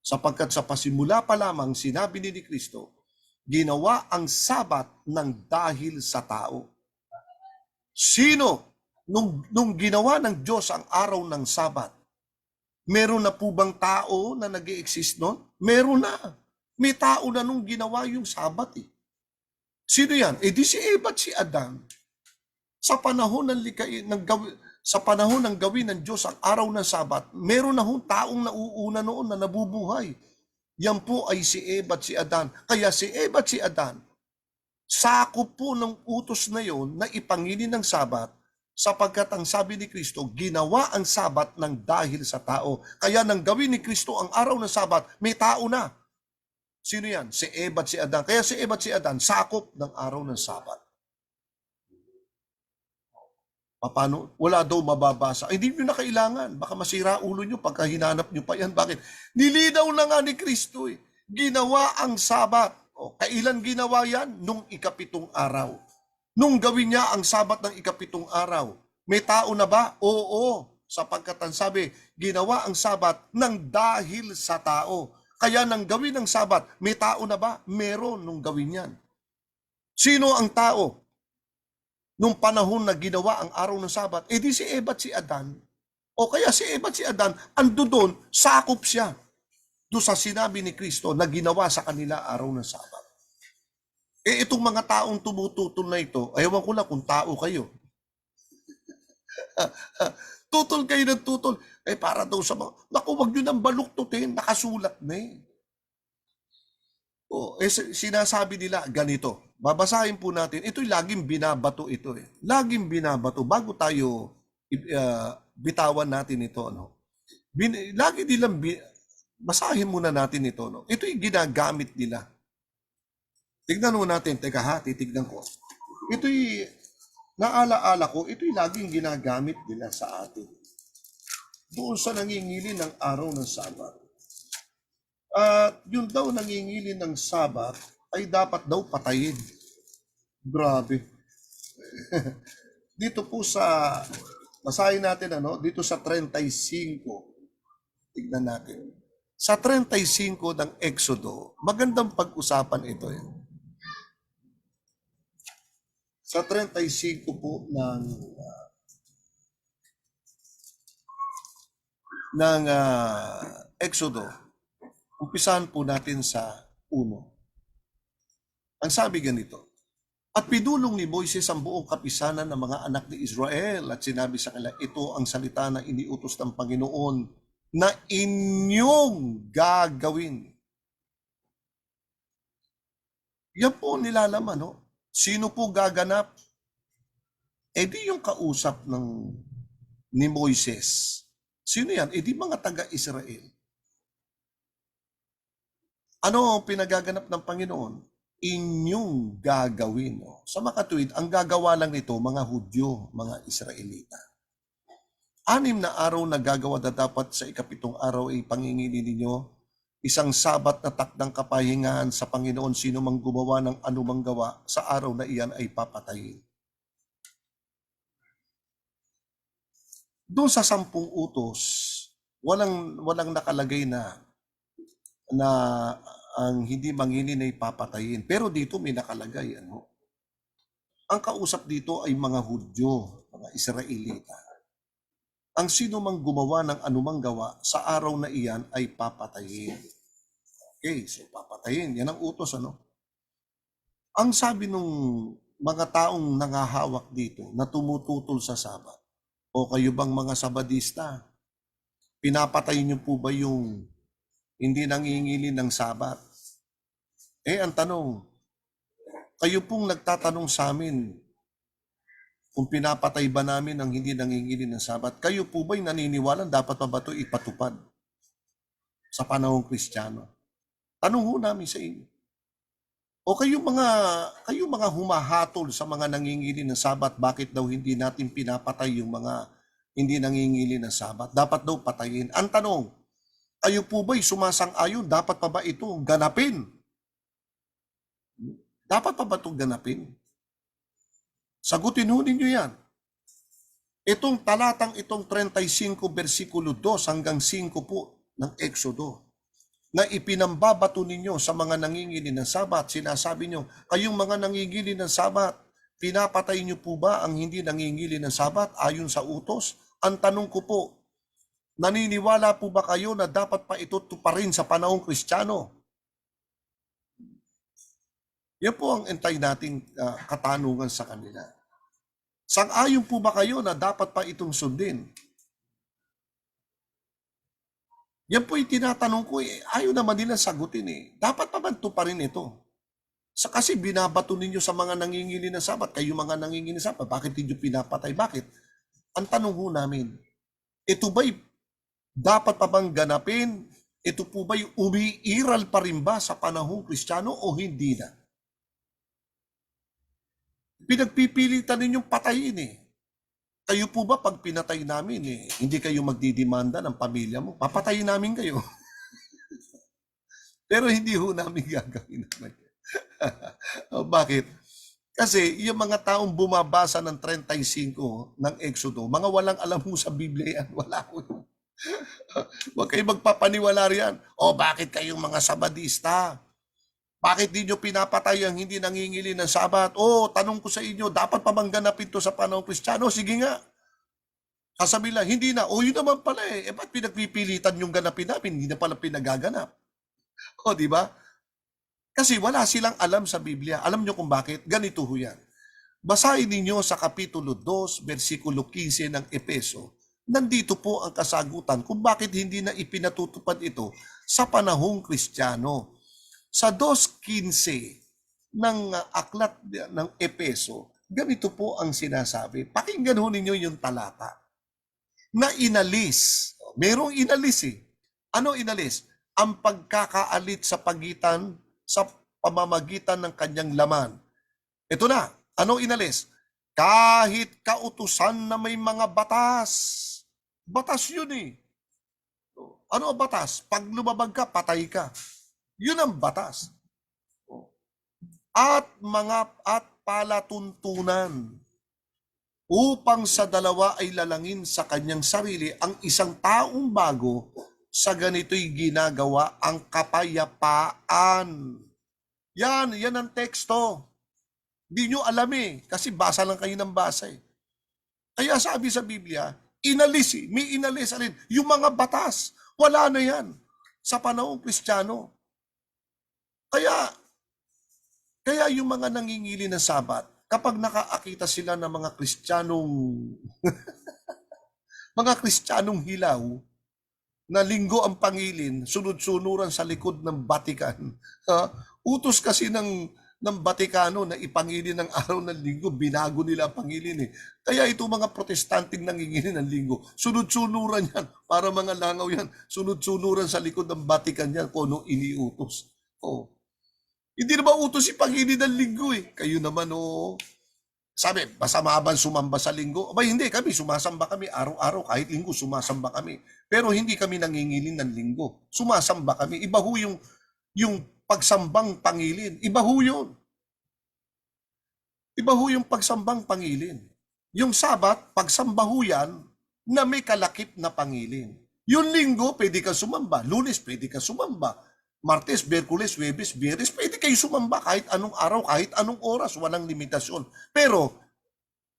Sapagkat sa pasimula pa lamang sinabi ni Kristo, ginawa ang Sabat ng dahil sa tao. Sino? Nung ginawa ng Diyos ang araw ng Sabat, meron na po bang tao na nag-i-exist noon? Meron na. May tao na nung ginawa yung Sabat eh. Sino yan? Eh di si Eva at si Adan. Sa panahon ng gawin ng Diyos ang araw ng Sabat, meron na hong taong nauuna noon na nabubuhay. Yan po ay si Eva at si Adan. Kaya si Eva at si Adan, sakop po ng utos na yon na ipangilin ng Sabat, sapagkat ang sabi ni Kristo, ginawa ang Sabat ng dahil sa tao. Kaya nang gawin ni Kristo ang araw ng Sabat, may tao na. Sino yan? Si Eva at si Adan. Kaya si Eva at si Adan, sakop ng araw ng Sabat. Paano? Wala daw mababasa. Ay, hindi nyo na kailangan. Baka masira ulo nyo pagka hinanap nyo pa yan. Bakit? Nilinaw na nga ni Kristo eh. Ginawa ang Sabat. O, kailan ginawa yan? Nung 7 araw. Nung gawin niya ang Sabat ng 7 araw. May tao na ba? Oo. Sapagkat ang sabi, ginawa ang Sabat ng dahil sa tao. Kaya nang gawin ang Sabat, may tao na ba? Meron nung gawin yan. Sino ang tao? Nung panahon na ginawa ang araw ng Sabat, di si Eva at si Adan. O kaya si Eva at si Adan, ando doon, sakop siya. Doon sa sinabi ni Kristo na ginawa sa kanila araw ng Sabat. Itong mga taong tumututol na ito, ayaw ko lang kung tao kayo. Tutol kayo ng tutol. Para daw sa mga, naku, wag nyo nang baluktutin, nakasulat na eh. Sinasabi nila ganito. Babasahin po natin. Ito'y laging binabato ito eh. Laging binabato. Bago tayo bitawan natin ito. No? Lagi nilang, basahin muna natin ito. No? Ito'y ginagamit nila. Tignan mo natin. Teka ha, titignan ko. Ito'y, naalaala ko, ito'y laging ginagamit nila sa atin. Doon sa nangingili ng araw ng Sabat. At yun daw nangingili ng Sabat ay dapat daw patayin. Grabe. Dito po sa, basahin natin dito sa 35. Tignan natin. Sa 35 ng Exodo, magandang pag-usapan ito. Sa 35 po ng Exodo, umpisahan po natin sa 1. Ang sabi ganito, at pinulong ni Moises ang buong kapisanan ng mga anak ni Israel at sinabi sa kanila, ito ang salita na iniutos ng Panginoon na inyong gagawin. Yan po nilalaman, no? Sino po gaganap? E di yung kausap ni Moises. Sino yan? E di mga taga-Israel. Ano ang pinagaganap ng Panginoon? Inyong gagawin. No? Sa makatuwid, ang gagawa lang nito, mga Hudyo, mga Israelita. 6 na araw na gagawa na dapat sa 7 araw ay pangingilin ninyo, isang sabat na takdang kapahingahan sa Panginoon, sino mang gumawa ng anumang gawa, sa araw na iyan ay papatayin. Doon sa 10 utos, walang nakalagay na ang hindi mangilin ay papatayin. Pero dito may nakalagay. Ang kausap dito ay mga Hudyo, mga Israelita. Ang sino mang gumawa ng anumang gawa, sa araw na iyan ay papatayin. Okay, so papatayin. Yan ang utos, Ang sabi nung mga taong nangahawak dito na tumututol sa Sabat, o kayo bang mga Sabadista, pinapatay niyo po ba yung hindi nangingilin ng Sabat? Ang tanong, kayo pong nagtatanong sa amin, kung pinapatay ba namin ang hindi nangingilin ng Sabat, kayo po ba'y naniniwala dapat pa ba ito ipatupad sa panahong Kristiyano? Tanong ho namin sa inyo. O kayo mga humahatol sa mga nangingilin ng Sabat, bakit daw hindi natin pinapatay yung mga hindi nangingilin ng Sabat? Dapat daw patayin. Ang tanong, kayo po ba'y sumasang-ayon? Dapat pa ba ito ganapin? Dapat pa ba ito ganapin? Sagutin ho ninyo yan. Itong talatang itong 35 versikulo 2 hanggang 5 po ng Exodo, na ipinambabato ninyo sa mga nangingilin ng Sabat, sinasabi nyo, kayong mga nangingilin ng Sabat, pinapatay nyo po ba ang hindi nangingilin ng Sabat ayon sa utos? Ang tanong ko po, naniniwala po ba kayo na dapat pa ito tuparin sa panahong Kristiyano? Yan po ang entay nating katanungan sa kanila. Sang-ayon po ba kayo na dapat pa itong sundin? Yan po yung tinatanong ko, ayaw naman nila sagutin . Dapat pa ba tuparin ito? Kasi binabato ninyo sa mga nangingili ng Sabat, kayo mga nangingili ng Sabat, bakit ninyo pinapatay? Bakit? Ang tanong ho namin, ito ba'y dapat pa bang ganapin? Ito po ba'y umiiral pa rin ba sa panahong Kristiyano o hindi na? Pinagpipilitan ninyong patayin . Kayo po ba pag pinatay namin hindi kayo magdidemanda ng pamilya mo? Papatayin namin kayo. Pero hindi ho namin gagawin naman. Bakit? Kasi yung mga taong bumabasa ng 35 ng Exodo, mga walang alam mo sa Biblia yan. Wala ko. Huwag kayo magpapaniwala riyan. Bakit kayong mga Sabadista? Bakit di nyo pinapatay ang hindi nangingili ng Sabat? Tanong ko sa inyo, dapat pa bang ganapin ito sa panahong Kristiyano? Sige nga. Sasabihin lang, hindi na. Yun naman pala . Ba't pinagpipilitan yung ganapin namin? Hindi na pala pinagaganap. Di ba? Kasi wala silang alam sa Biblia. Alam nyo kung bakit? Ganito ho yan. Basahin ninyo sa Kapitulo 2, versikulo 15 ng Epeso. Nandito po ang kasagutan kung bakit hindi na ipinatutupad ito sa panahong Kristiyano. Sa 2.15 ng aklat ng Epeso, ganito po ang sinasabi. Pakinggan ho ninyo yung talata. Na inalis. Merong inalis . Ano inalis? Ang pagkakaalit sa pamamagitan ng kanyang laman. Ito na. Ano inalis? Kahit kautusan na may mga batas. Batas yun . Ano ang batas? Pag lumabag ka, patay ka. Yun ang batas. At palatuntunan upang sa dalawa ay lalangin sa kanyang sarili ang isang taong bago sa ganito'y ginagawa ang kapayapaan. Yan ang teksto. Hindi nyo alam kasi basa lang kayo ng basa Kaya sabi sa Biblia, may inalis alin. Yung mga batas, wala na yan sa panahong Kristiyano. Kaya yung mga nangingili ng Sabat, kapag nakaakita sila ng mga Kristyanong hilaw, na linggo ang pangilin, sunod-sunuran sa likod ng Vatican. Utos kasi ng Vatikano na ipangilin ng araw ng linggo, binago nila ang pangilin Kaya ito mga protestanting nangingilin ng linggo, sunod-sunuran yan, para mga langaw yan, sunod-sunuran sa likod ng Vatican yan kung ano iniutos. Hindi na ba utos ipangilin ng linggo Kayo naman Sabi, basta maban sumamba sa linggo. Abay, hindi kami, sumasamba kami araw-araw, kahit linggo sumasamba kami. Pero hindi kami nangingilin ng linggo. Sumasamba kami. Iba ho yung pagsambang pangilin. Iba ho yun. Iba ho yung pagsambang pangilin. Yung Sabat, pagsamba ho yan na may kalakip na pangilin. Yung linggo, pwede ka sumamba. Lunes, pwede ka sumamba. Martes, Berkules, Huwebes, Biyernes, pwede kayo sumamba kahit anong araw, kahit anong oras, walang limitasyon. Pero,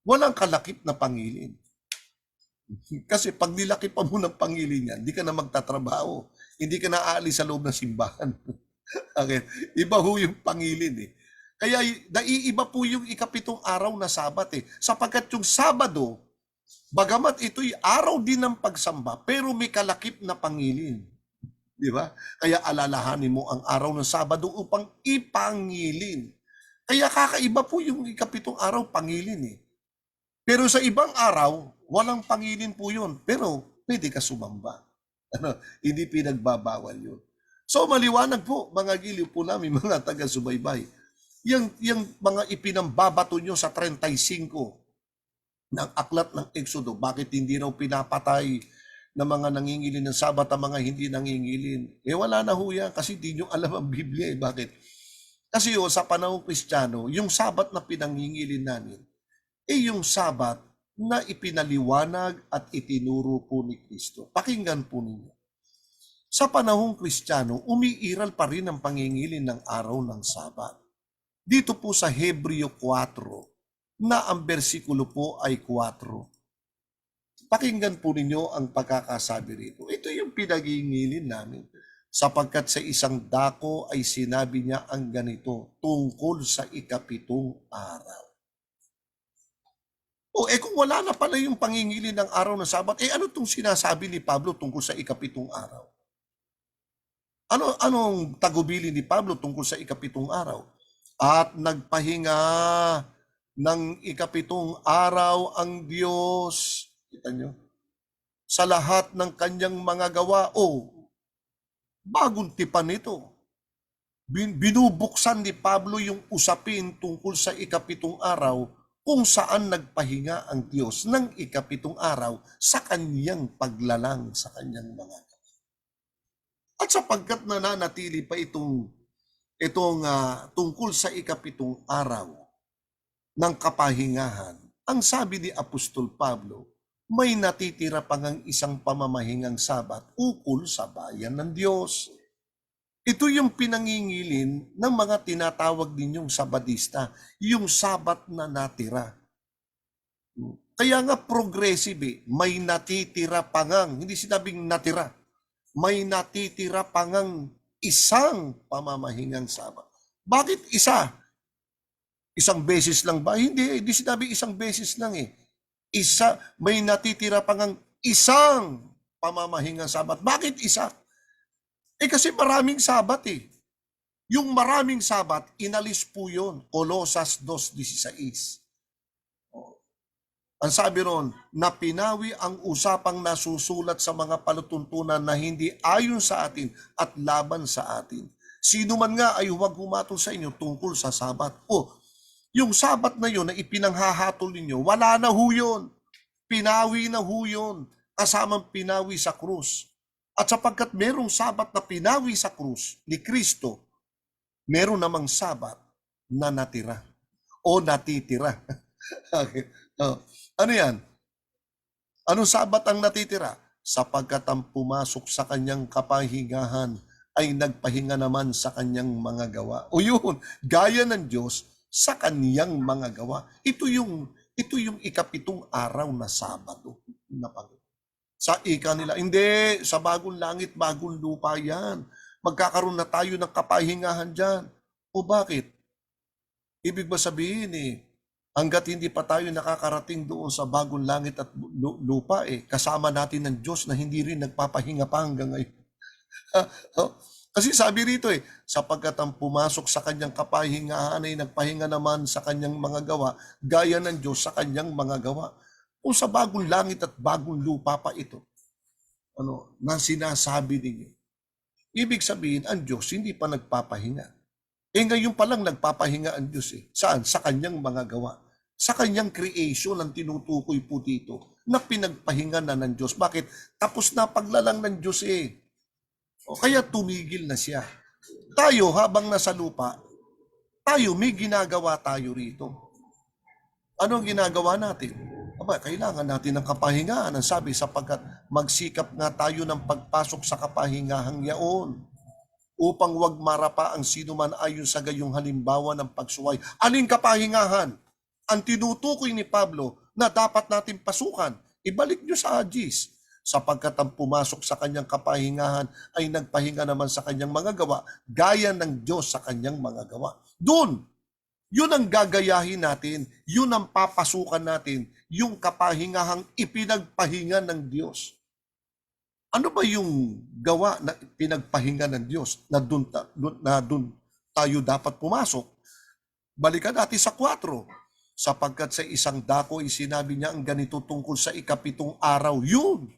walang kalakip na pangilin. Kasi pag nilakip pa mo ng pangilin yan, hindi ka na magtatrabaho. Hindi ka na aalis sa loob ng simbahan. Okay. Iba ho yung pangilin Kaya naiiba po yung ikapitong araw na Sabat Sapagkat yung Sabado, bagamat ito'y araw din ng pagsamba, pero may kalakip na pangilin. Di ba? Kaya alalahanin mo ang araw ng Sabado upang ipangilin. Kaya kakaiba po yung ikapitong araw, pangilin Pero sa ibang araw, walang pangilin po yun. Pero pwede ka sumamba. Hindi pinagbabawal yun. So maliwanag po, mga giliw po namin, mga taga-subaybay. Yung mga ipinambabato nyo sa 35 ng aklat ng Exodo, bakit hindi raw pinapatay na mga nangingilin ng Sabat ang mga hindi nangingilin? Wala na ho yan kasi di nyo alam ang Biblia Bakit? Kasi sa panahong Kristiyano, yung Sabat na pinangingilin namin, yung Sabat na ipinaliwanag at itinuro po ni Kristo. Pakinggan po ninyo. Sa panahong Kristiyano, umiiral pa rin ang pangingilin ng araw ng Sabat. Dito po sa Hebreo 4, na ang bersikulo po ay 4. Pakinggan po ninyo ang pagkakasabi rito. Ito yung pinagingilin namin. Sapagkat sa isang dako ay sinabi niya ang ganito tungkol sa ikapitong araw. Kung wala na pala yung pangingilin ng araw ng Sabat, ano itong sinasabi ni Pablo tungkol sa ikapitong araw? Anong tagubilin ni Pablo tungkol sa ikapitong araw? At nagpahinga ng ikapitong araw ang Diyos. Kita nyo? Sa lahat ng kanyang mga gawa. Bagong tipan nito. Binubuksan ni Pablo yung usapin tungkol sa ikapitong araw kung saan nagpahinga ang Diyos ng ikapitong araw sa kanyang paglalang sa kanyang mga gawa. At sapagkat nananatili pa itong tungkol sa ikapitong araw ng kapahingahan, ang sabi ni Apostol Pablo, may natitira pa ngang isang pamamahingang Sabat ukol sa bayan ng Diyos. Ito yung pinangingilin ng mga tinatawag ninyong Sabadista, yung Sabat na natira. Kaya nga progressive may natitira pa ngang, hindi sinabing natira, may natitira pa ngang isang pamamahingang Sabat. Bakit isa? Isang beses lang ba? Hindi sinabi isang beses lang may natitira pa ngang isang pamamahingang Sabat. Bakit isa? Kasi maraming Sabat Yung maraming Sabat, inalis po yun. Colosas 2:16. Ang sabi ron, na pinawi ang usapang nasusulat sa mga palutuntunan na hindi ayon sa atin at laban sa atin. Sino man nga ay huwag humatol sa inyo tungkol sa Sabat. Yung Sabat na yun na ipinanghahatol ninyo, wala na ho yun. Pinawi na ho yun. Kasamang pinawi sa krus. At sapagkat merong Sabat na pinawi sa krus ni Kristo, meron namang Sabat na natira o natitira. Okay. Ano yan? Anong Sabat ang natitira? sapagkat ang pumasok sa kanyang kapahingahan ay nagpahinga naman sa kanyang mga gawa. O yun, gaya ng Diyos sa kanyang mga gawa. Ito yung ikapitong araw na Sabado na Panginoon. Sa ika nila, hindi, sa bagong langit, bagong lupa yan. Magkakaroon na tayo ng kapahingahan dyan. O bakit? Ibig ba sabihin hanggat hindi pa tayo nakakarating doon sa bagong langit at lupa, kasama natin ng Diyos na hindi rin nagpapahinga pa hanggang ngayon. Kasi sabi rito sapagkat ang pumasok sa kanyang kapahingahan ay nagpahinga naman sa kanyang mga gawa, gaya ng Diyos sa kanyang mga gawa. Kung sa bagong langit at bagong lupa pa ito, na sinasabi ninyo. Ibig sabihin, ang Diyos hindi pa nagpapahinga. Ngayon pa lang nagpapahinga ang Diyos Saan? Sa kanyang mga gawa. Sa kanyang creation ang tinutukoy po dito na pinagpahinga na ng Diyos. Bakit? Tapos na paglalang ng Diyos O kaya tumigil na siya. Tayo habang nasa lupa, may ginagawa tayo rito. Ano ang ginagawa natin? Kailangan natin ng kapahingaan. Ang sabi, sapagkat magsikap nga tayo ng pagpasok sa kapahingahang yaon upang wag marapa ang sino man ayon sa gayong halimbawa ng pagsuway. Aling kapahingahan? Ang tinutukoy ni Pablo na dapat natin pasukan. Ibalik nyo sa Agis. Sapagkat ang pumasok sa kanyang kapahingahan ay nagpahinga naman sa kanyang mga gawa, gaya ng Diyos sa kanyang mga gawa. Doon, yun ang gagayahin natin, yun ang papasukan natin, yung kapahingahang ipinagpahinga ng Diyos. Ano ba yung gawa na pinagpahinga ng Diyos na doon tayo dapat pumasok? Balikan natin sa 4. Sapagkat sa isang dako sinabi niya ang ganito tungkol sa ikapitong araw. Yun!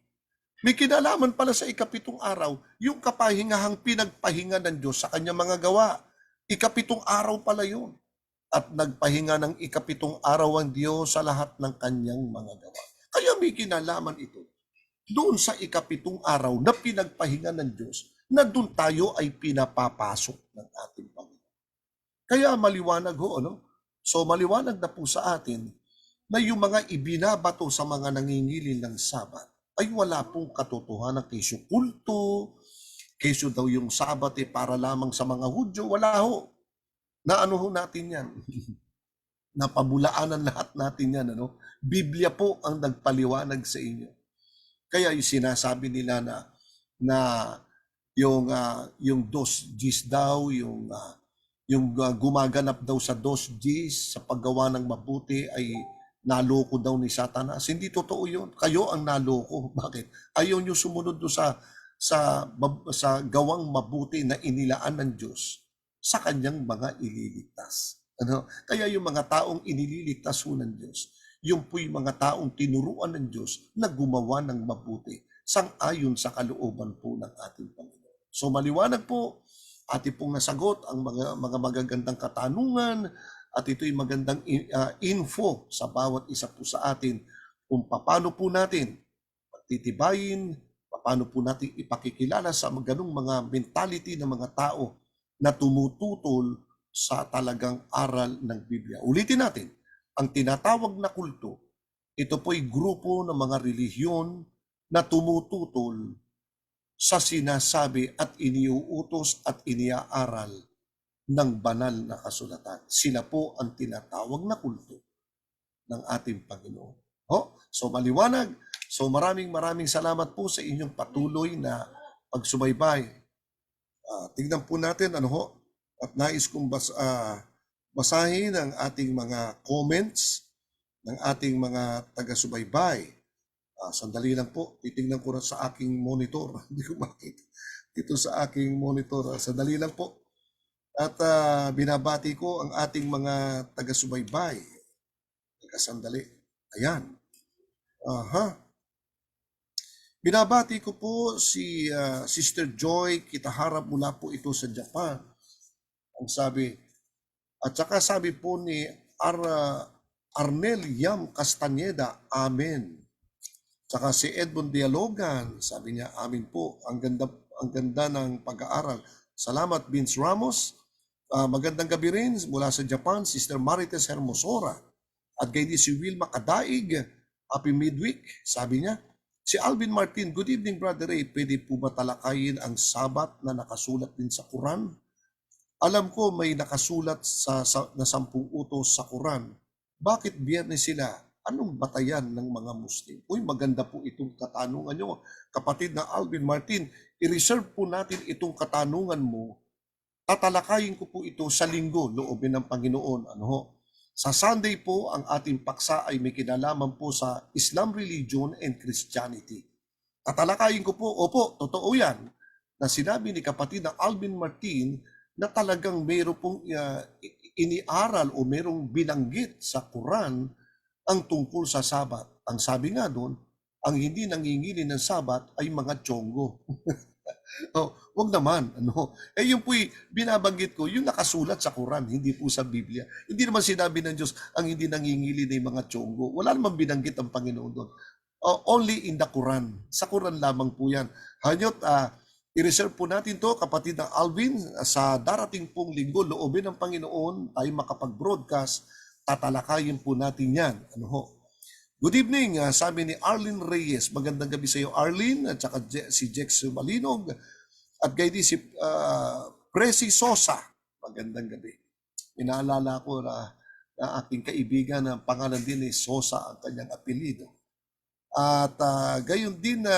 May kinalaman pala sa ikapitong araw, yung kapahingahang pinagpahinga ng Diyos sa kanyang mga gawa. Ikapitong araw pala yun. At nagpahinga ng ikapitong araw ang Diyos sa lahat ng kanyang mga gawa. Kaya may kinalaman ito. Doon sa ikapitong araw na pinagpahinga ng Diyos, na doon tayo ay pinapapasok ng ating Panginoon. Kaya maliwanag So maliwanag na po sa atin na yung mga ibinabato sa mga nangingilin ng Sabat ay wala pong katotohanan kesyo kulto, kesyo daw yung Sabat para lamang sa mga Hudyo, wala ho. Naano ho natin yan? Napabulaanan lahat natin yan. Biblia po ang nagpaliwanag sa inyo. Kaya yung sinasabi nila na yung dos gis daw, yung gumaganap daw sa dos gis sa paggawa ng mabuti ay naloko daw ni Satanas. Hindi totoo yun. Kayo ang naloko. Bakit? Ayaw nyo sumunod doon sa gawang mabuti na inilaan ng Diyos sa kanyang mga ililigtas. Kaya yung mga taong inililigtas ho ng Diyos, yung po'y mga taong tinuruan ng Diyos na gumawa ng mabuti sang-ayon sa kalooban po ng ating Panginoon. So maliwanag po, ating pong nasagot ang mga magagandang katanungan at ito'y magandang info sa bawat isa po sa atin kung paano po natin pagtitibayin, paano po natin ipakikilala sa ganung mga mentality ng mga tao na tumututol sa talagang aral ng Biblia. Ulitin natin, ang tinatawag na kulto, ito po'y grupo ng mga relihiyon na tumututol sa sinasabi at iniuutos at iniaaral ng banal na kasulatan. Sila po ang tinatawag na kulto ng ating Panginoon. So maliwanag. So maraming salamat po sa inyong patuloy na pagsubaybay. Tignan po natin at nais kong basahin ang ating mga comments ng ating mga taga-subaybay. Sandali lang po, titingnan ko na sa aking monitor. Hindi ko makita dito sa aking monitor. Sandali lang po. At binabati ko ang ating mga taga-subaybay. Sandali. Ayan. Binabati ko po si Sister Joy Kitaharap mula po ito sa Japan. Ang sabi, at saka sabi po ni Arnel Yam Castaneda, Amen. Saka si Edmond Dialogan, sabi niya, Amen po. Ang ganda ng pag-aaral. Salamat, Vince Ramos. Magandang gabi rin mula sa Japan, Sister Marites Hermosora. At gayon si Wilma Kadaig, Happy Midweek, sabi niya. Si Alvin Martin, good evening Brother Ray, pwede po ba talakayin ang Sabat na nakasulat din sa Quran? Alam ko may nakasulat na 10 utos sa Quran. Bakit Biyernes sila? Anong batayan ng mga Muslim? Uy, maganda po itong katanungan nyo. Kapatid na Alvin Martin, i-reserve po natin itong katanungan mo. Tatalakayin ko po ito sa linggo, loobin ng Panginoon. Ano ho? Sa Sunday po, ang ating paksa ay may kinalaman po sa Islam religion and Christianity. Tatalakayin ko po, opo, totoo yan, na sinabi ni kapatid na Alvin Martin na talagang mayroon pong iniaral o mayroong binanggit sa Quran ang tungkol sa Sabat. Ang sabi nga doon, ang hindi nangingili ng Sabat ay mga tiyonggo. Oh, wag naman, ano. Yung po'y binabanggit ko, yung nakasulat sa Quran, hindi po sa Biblia. Hindi naman sinabi ng Diyos ang hindi nangingili ng mga tiyonggo. Wala naman binanggit ang Panginoon doon. Only in the Quran. Sa Quran lamang po yan. Hanyot, i-reserve po natin to, kapatid ng Alvin, sa darating pong linggo, loobin ng Panginoon, tayo makapag-broadcast, tatalakayin po natin yan. Ano ho? Good evening, sabi ni Arlene Reyes. Magandang gabi sa iyo, Arlene, at saka si Jex Malinog, at gayon si Presi Sosa. Magandang gabi. Inaalala ko na aking kaibigan, ang pangalan din ni Sosa, ang kanyang apelido. At gayon din na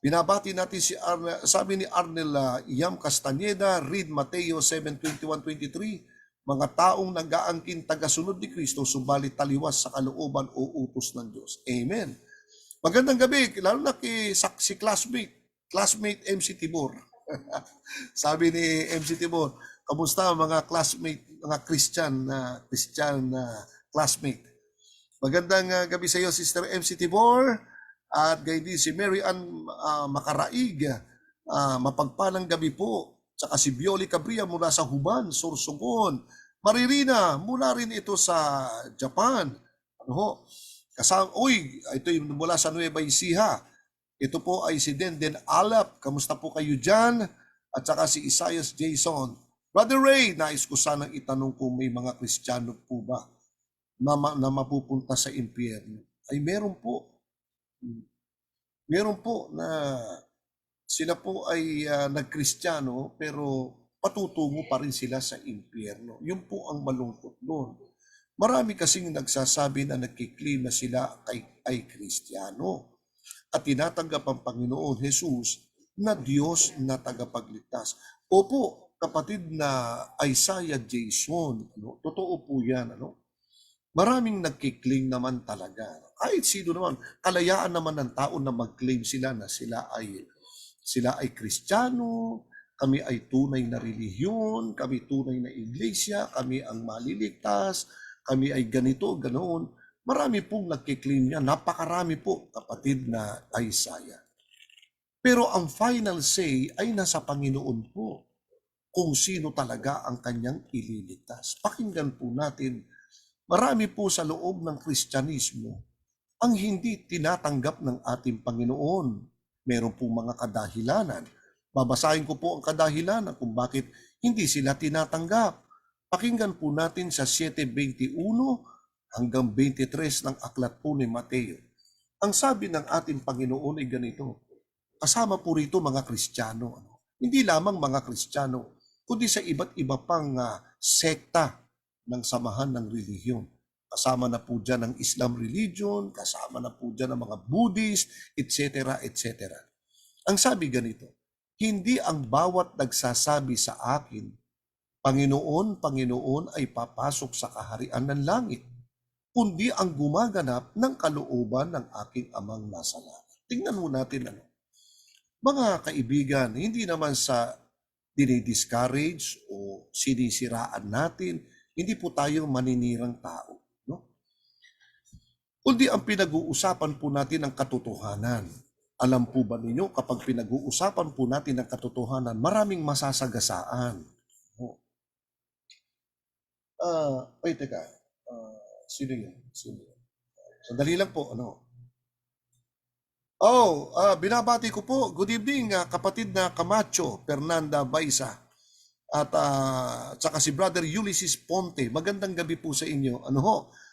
binabati natin sabi ni Arnel Yam Castaneda, read Mateo 7:21-23, mga taong nag-aangkin tagasunod ni Kristo, subalit taliwas sa kalooban o utos ng Diyos. Amen. Magandang gabi, lalo na si classmate MC Tibor. Sabi ni MC Tibor, kamusta mga classmate, mga Christian classmate? Magandang gabi sa iyo, Sister MC Tibor, at gayon din si Mary Ann Makaraig. Mapagpalang gabi po. Tsaka si Bioli Cabria mula sa Huban, Sorsogon. Maririna, mula rin ito sa Japan. Ano ho? Ito yung mula sa Nueva Ecija. Ito po ay si Denden Alap. Kamusta po kayo dyan? At saka si Isaias Jason. Brother Ray, nais ko sanang itanong kung may mga Kristiyano po ba na mapupunta sa impyerno. Ay meron po. Meron po na sila po ay nagkristiyano pero patutungo pa rin sila sa impyerno. Yun po ang malungkot doon. Marami kasing nagsasabi na nagkiklaim na sila ay kristiyano at tinatanggap ang Panginoon Jesus na Diyos na tagapagligtas. Opo, kapatid na Isaiah Jason, totoo po yan. Maraming nagkiklaim naman talaga. Kahit sino naman, kalayaan naman ng tao na mag-claim sila na sila ay Kristiyano, kami ay tunay na relihiyon, kami tunay na iglesia, kami ang maliligtas, kami ay ganito, ganoon. Marami pong nagkiklaim niya, napakarami po, kapatid na Isaiah. Pero ang final say ay nasa Panginoon po, kung sino talaga ang kanyang ililigtas. Pakinggan po natin, marami po sa loob ng Kristyanismo ang hindi tinatanggap ng ating Panginoon. Meron po mga kadahilanan. Babasahin ko po ang kadahilanan kung bakit hindi sila tinatanggap. Pakinggan po natin sa 7:21 hanggang 23 ng aklat po ni Mateo. Ang sabi ng ating Panginoon ay ganito, kasama po rito mga Kristiyano. Hindi lamang mga Kristiyano, kundi sa iba't iba pang sekta ng samahan ng relihiyon. Kasama na po dyan ang Islam religion, kasama na po dyan ang mga Buddhist, etc., etc. Ang sabi ganito, hindi ang bawat nagsasabi sa akin, Panginoon, Panginoon ay papasok sa kaharian ng langit, kundi ang gumaganap ng kalooban ng aking amang nasa langit. Tingnan mo natin Mga kaibigan, hindi naman sa dinidiscourage o sinisiraan natin, hindi po tayo maninirang tao. Kundi ang pinag-uusapan po natin ang katotohanan. Alam po ba ninyo, kapag pinag-uusapan po natin ang katotohanan, maraming masasagasaan. Teka. Sino yun? Sandali lang po, binabati ko po. Good evening, kapatid na Camacho, Fernanda Baisa. At saka si Brother Ulysses Ponte. Magandang gabi po sa inyo.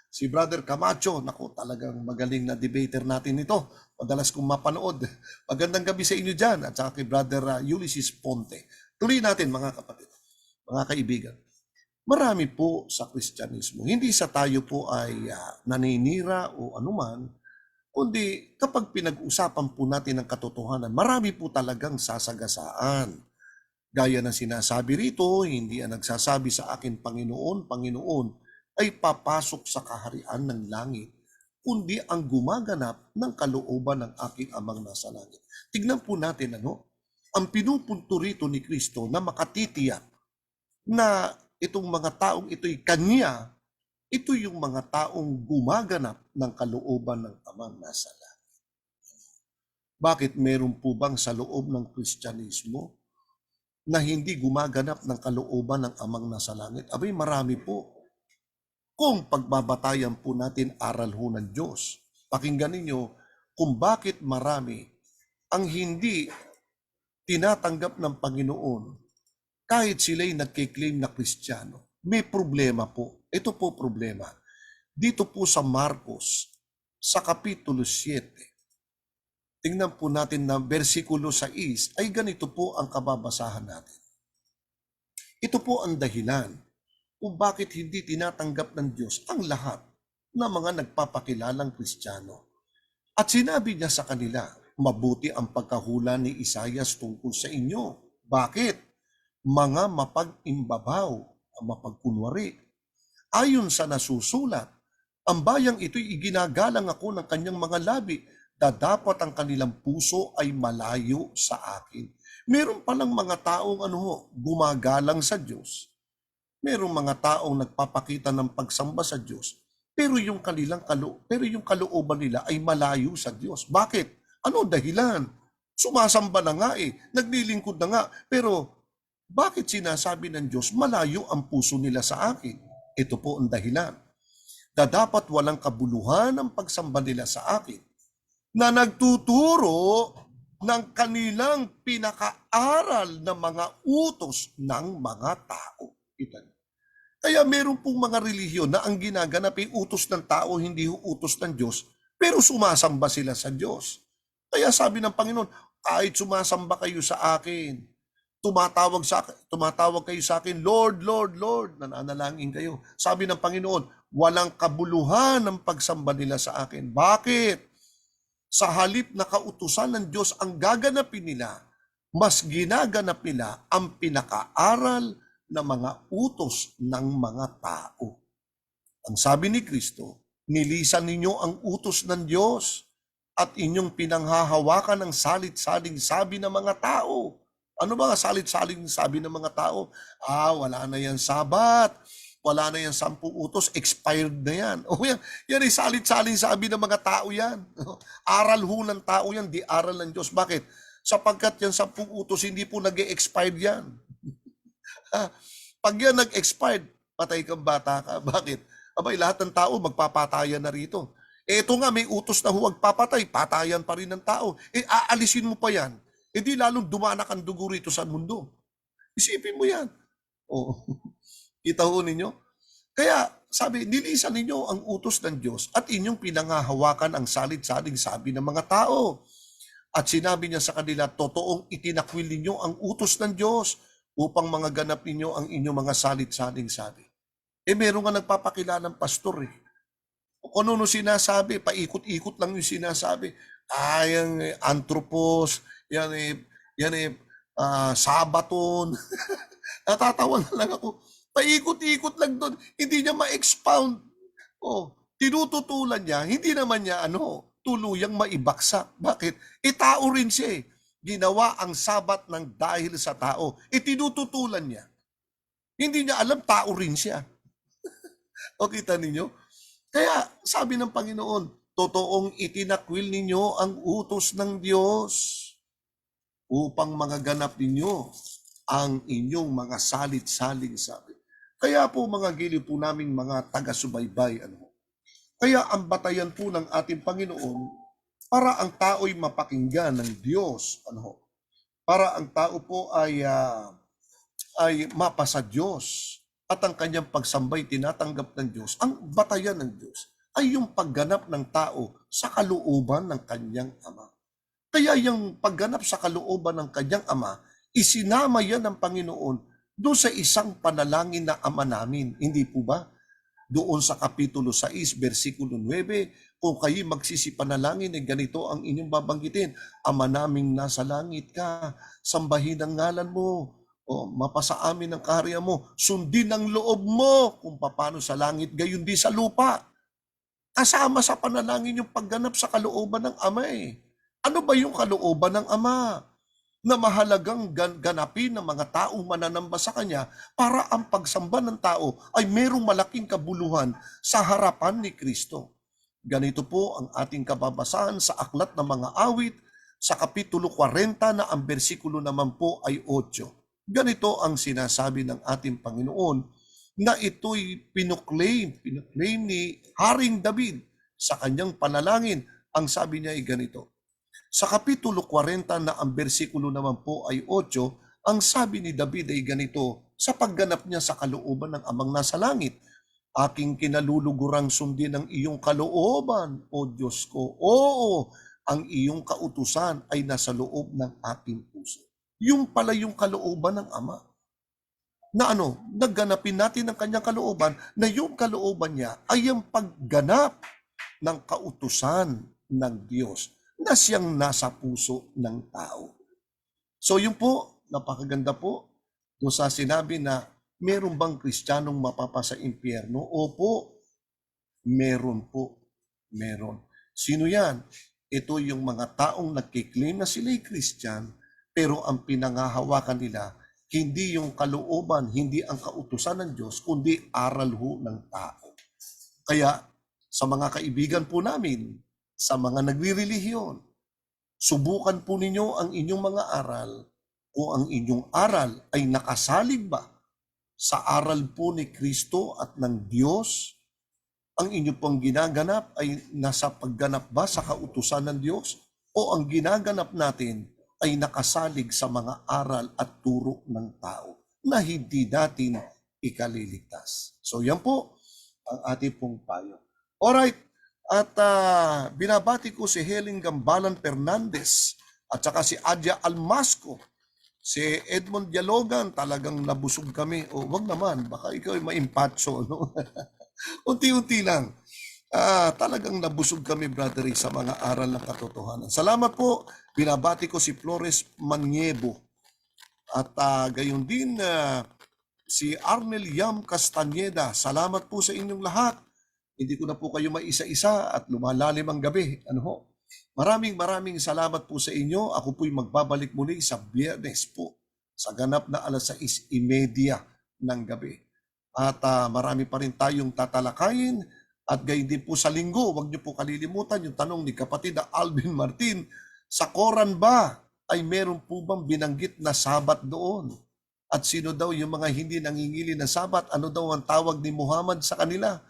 Si Brother Camacho, naku, talagang magaling na debater natin ito. Madalas kong mapanood. Magandang gabi sa inyo dyan. At saka kay Brother Ulysses Ponte. Tuloy natin mga kapatid, mga kaibigan. Marami po sa Kristyanismo. Hindi sa tayo po ay naninira o anuman, kundi kapag pinag-usapan po natin ang katotohanan, marami po talagang sasagasaan. Gaya ng sinasabi rito, hindi ang nagsasabi sa akin, Panginoon, Panginoon, ay papasok sa kaharian ng langit, kundi ang gumaganap ng kalooban ng aking amang nasa langit. Tignan po natin ang pinupunto rito ni Kristo na makatitiyak na itong mga taong ito'y kanya, ito yung mga taong gumaganap ng kalooban ng amang nasa langit. Bakit meron po bang sa loob ng Kristyanismo na hindi gumaganap ng kalooban ng amang nasa langit? Abay, marami po. Kung pagbabatayan po natin aral ho ng Diyos, pakinggan ninyo kung bakit marami ang hindi tinatanggap ng Panginoon kahit sila'y nagkiklaim na Kristiyano. May problema po. Ito po problema. Dito po sa Marcos, sa Kapitulo 7, tingnan po natin na versikulo 6, ay ganito po ang kababasahan natin. Ito po ang dahilan kung bakit hindi tinatanggap ng Diyos ang lahat ng mga nagpapakilalang Kristiyano. At sinabi niya sa kanila, mabuti ang pagkahula ni Isaias tungkol sa inyo. Bakit? Mga mapag-imbabaw, mapagkunwari. Ayon sa nasusulat, ang bayang ito'y iginagalang ako ng kanyang mga labi, na dapat ang kanilang puso ay malayo sa akin. Meron palang mga taong gumagalang sa Diyos. Merong mga taong nagpapakita ng pagsamba sa Diyos, pero yung kalooban nila ay malayo sa Diyos. Bakit? Ano dahilan? Sumasamba na nga naglilingkod na nga, pero bakit sinasabi ng Diyos, malayo ang puso nila sa akin? Ito po ang dahilan. Na dapat walang kabuluhan ang pagsamba nila sa akin, na nagtuturo ng kanilang pinakaaral na mga utos ng mga tao. Kaya meron pong mga relihiyon na ang ginaganap ay utos ng tao, hindi utos ng Diyos, pero sumasamba sila sa Diyos. Kaya sabi ng Panginoon, kahit sumasamba kayo sa akin, tumatawag kayo sa akin, Lord, Lord, Lord, nananalangin kayo. Sabi ng Panginoon, walang kabuluhan ang pagsamba nila sa akin. Bakit? Sa halip na kautusan ng Diyos ang gaganapin nila, mas ginaganap nila ang pinakaaral na mga utos ng mga tao. Ang sabi ni Kristo, nilisan ninyo ang utos ng Diyos at inyong pinanghahawakan ng salit-saling sabi ng mga tao. Ano ba ang salit-saling sabi ng mga tao? Wala na yan Sabat, wala na yan 10 utos, expired na yan. Yan ay salit-saling sabi ng mga tao yan. Aral ho ng tao yan, di aral ng Diyos. Bakit? Sapagkat yan 10 utos, hindi po nag-e-expired yan. Pag yan nag-expired, patay kang bata ka. Bakit? Abay, lahat ng tao magpapatayan na rito. Ito nga, may utos na huwag papatay, patayan pa rin ng tao. Aalisin mo pa yan. Di lalong dumanak ang dugo rito sa mundo. Isipin mo yan. Kita ho ninyo? Kaya, sabi, nilisan ninyo ang utos ng Diyos at inyong pinanghahawakan ang salit-saling sabi ng mga tao. At sinabi niya sa kanila, totoong itinakwil ninyo ang utos ng Diyos upang mga ganap ninyo ang inyong mga salit-saling sabi. Meron nga nagpapakilalang pastor Kung ano sinasabi, paikot-ikot lang yung sinasabi. Yan anthropos, yan sabaton. Natatawa na lang ako. Paikot-ikot lang doon. Hindi niya ma-expound. Tinututulan niya, hindi naman niya tuluyang maibaksak. Bakit? Tao rin siya Ginawa ang Sabat ng dahil sa tao. Tinututulan niya. Hindi niya alam, tao rin siya. O kita ninyo? Kaya sabi ng Panginoon, totoong itinakwil ninyo ang utos ng Diyos upang magaganap ninyo ang inyong mga salit-saling sabi. Kaya po mga giliw po naming mga taga-subaybay, kaya ang batayan po ng ating Panginoon para ang tao'y mapakinggan ng Diyos. Para ang tao po ay mapasa Diyos. at ang kanyang pagsambay tinatanggap ng Diyos, ang batayan ng Diyos ay yung pagganap ng tao sa kalooban ng kanyang Ama. Kaya yung pagganap sa kalooban ng kanyang Ama, isinama yan ng Panginoon doon sa isang panalangin na Ama namin. Hindi po ba? Doon sa Kapitulo 6, versikulo 9, kung kayo magsisipanalangin, ganito ang inyong babanggitin: Ama naming nasa langit ka, sambahin ang ngalan mo, o mapasa amin ang kaharian mo, sundin ang loob mo kung paano sa langit, gayon din sa lupa. Kasama sa panalangin yung pagganap sa kalooban ng Ama eh. Ano ba yung kalooban ng Ama? Na mahalagang ganapin ng mga taong mananamba sa Kanya para ang pagsamba ng tao ay merong malaking kabuluhan sa harapan ni Kristo. Ganito po ang ating kababasahan sa Aklat ng Mga Awit sa Kapitulo 40 na ang bersikulo naman po ay 8. Ganito ang sinasabi ng ating Panginoon na ito'y pinuklaim ni Haring David sa kanyang panalangin. Ang sabi niya ay ganito. Sa Kapitulo 40 na ang bersikulo naman po ay 8, ang sabi ni David ay ganito sa pagganap niya sa kalooban ng Amang nasa langit: Aking kinalulugurang sundin ang iyong kalooban, O Diyos ko. Oo, ang iyong kautusan ay nasa loob ng aking puso. Yung pala yung kalooban ng Ama. Na nagganapin natin ang kanyang kalooban, na yung kalooban niya ay ang pagganap ng kautusan ng Diyos na siyang nasa puso ng tao. So yun po, napakaganda po doon sa sinabi na meron bang Kristiyanong mapapasa impyerno? Opo, meron po. Meron. Sino yan? Ito yung mga taong nagkiklaim na sila'y Kristiyan, pero ang pinangahawakan nila, hindi yung kalooban, hindi ang kautusan ng Diyos, kundi aral ho ng tao. Kaya sa mga kaibigan po namin, sa mga nagrirelihiyon, subukan po ninyo ang inyong mga aral kung ang inyong aral ay nakasalig ba sa aral po ni Kristo at ng Diyos. Ang inyong pong ginaganap ay nasa pagganap ba sa kautusan ng Diyos, o ang ginaganap natin ay nakasalig sa mga aral at turo ng tao na hindi natin ikaliligtas. So yan po ang ating pong payo. Alright. At binabati ko si Helen Gambalan Fernandez at saka si Adya Almasco, si Edmond Dialogan. Talagang nabusog kami. O wag naman, baka ikaw ay maimpatso. No? Unti-unti lang. Talagang nabusog kami, brother, sa mga aral ng katotohanan. Salamat po. Binabati ko si Flores Maniebo. At gayon din si Arnel Yam Castañeda. Salamat po sa inyong lahat. Hindi ko na po kayo maisa-isa at lumalalim ang gabi. Maraming salamat po sa inyo. Ako po'y magbabalik muli sa Biyernes po sa ganap na 6:30 ng gabi. At marami pa rin tayong tatalakayin. At gayon din po sa Linggo, huwag niyo po kalilimutan yung tanong ni kapatid na Alvin Martin, sa Koran ba ay meron po bang binanggit na Sabat doon? At sino daw yung mga hindi nangingili ng Sabat? Ano daw ang tawag ni Muhammad sa kanila?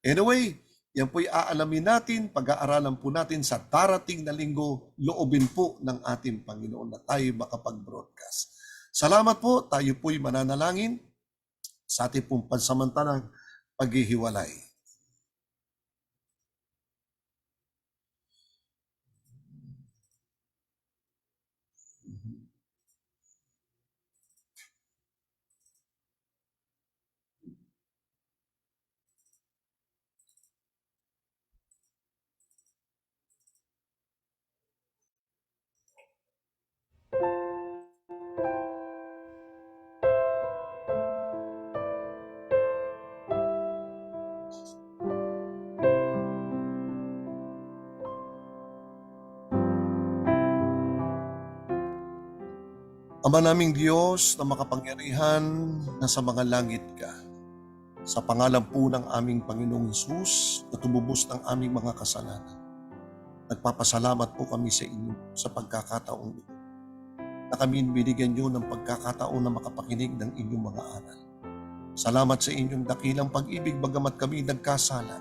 Anyway, yan po'y aalamin natin, pag-aaralan po natin sa darating na linggo, loobin po ng ating Panginoon na tayo makapag-broadcast. Salamat po, tayo po'y mananalangin sa ating pong pansamantalang paghihiwalay. Ama naming Diyos na makapangyarihan, nasa mga langit ka. Sa pangalan po ng aming Panginoong Hesus na tumubos ng aming mga kasalanan, nagpapasalamat po kami sa inyo sa pagkakataong ito, na kami binigyan nyo ng pagkakataon na makapakinig ng inyong mga aral. Salamat sa inyong dakilang pag-ibig, bagamat kami nagkasala,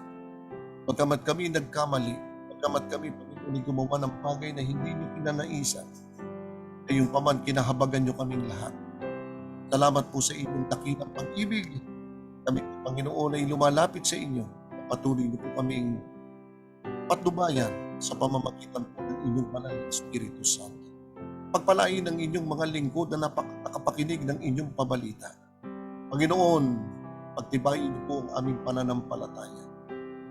bagamat kami nagkamali, bagamat kami, Panginoon, gumawa ng bagay na hindi nyo pinanaisan. Kayong paman, kinahabagan nyo kaming lahat. Salamat po sa inyong dakilang pag-ibig Kami, Panginoon, ay lumalapit sa inyo. Patuloy niyo po kaming patnubayan sa pamamagitan po ng inyong banal na Espiritu Santo. Pagpalain ng inyong mga lingkod na nakapakinig ng inyong pabalita. Panginoon, pagtibayin niyo po ang aming pananampalataya.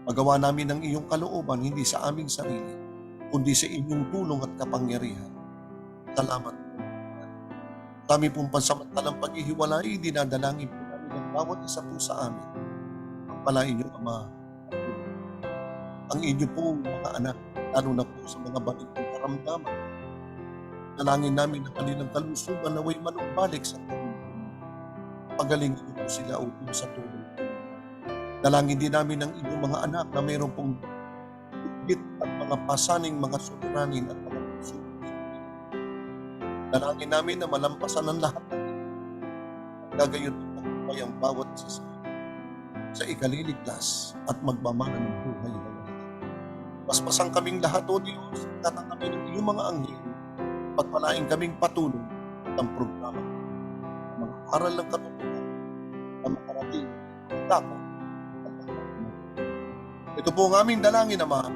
Magawa namin ang iyong kalooban, hindi sa aming sarili, kundi sa inyong tulong at kapangyarihan. Salamat po. Kami pong pansamantalang paghihiwalay, dinadalangin po namin ang bawat isa po sa amin. Pagpalain niyo, Ama, ang inyo pong mga anak, lalo na po sa mga balikong karamdaman. Dalangin namin ang kanilang kalusugan na way manumbalik sa tulong. Pagalingin niyo po sila upang sa tulong. Dalangin din namin ang inyong mga anak na mayroon pong higit at mga pasaning mga suliranin at mga puso. Dalangin namin na malampasan ang lahat ng ito. Gagayon at magpapay ang bawat isa sa ikaliligtas at magmamana ng buhay na wala. Paspasan kaming lahat, O Diyos, tatang kami ng iyong mga anghel. Pagpalain kaming patuloy ng programa. Mga aral ng katotohanan na makarating dako. Ito po ang aming dalangin, Ama,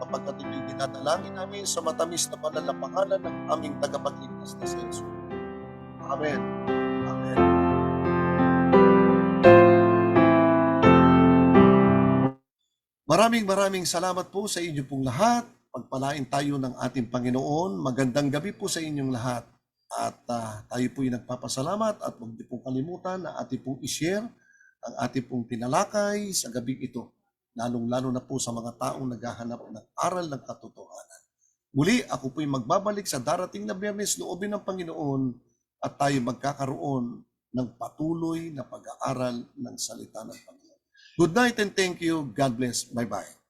kapag ito'y dinadalangin namin sa matamis na banal na pangalan ng aming tagapagligtas na si Jesus. Amen. Amen. Maraming salamat po sa inyo pong lahat. Pagpalain tayo ng ating Panginoon. Magandang gabi po sa inyong lahat. At tayo po'y nagpapasalamat at huwag niyo pong kalimutan na ating pong i-share ang ating pong tinalakay sa gabing ito. Lalong-lalo na po sa mga taong naghahanap ng aral ng katotohanan. Muli, ako po'y magbabalik sa darating na Biyernes, loobin ng Panginoon, at tayo magkakaroon ng patuloy na pag-aaral ng salita ng Panginoon. Good night and thank you. God bless. Bye-bye.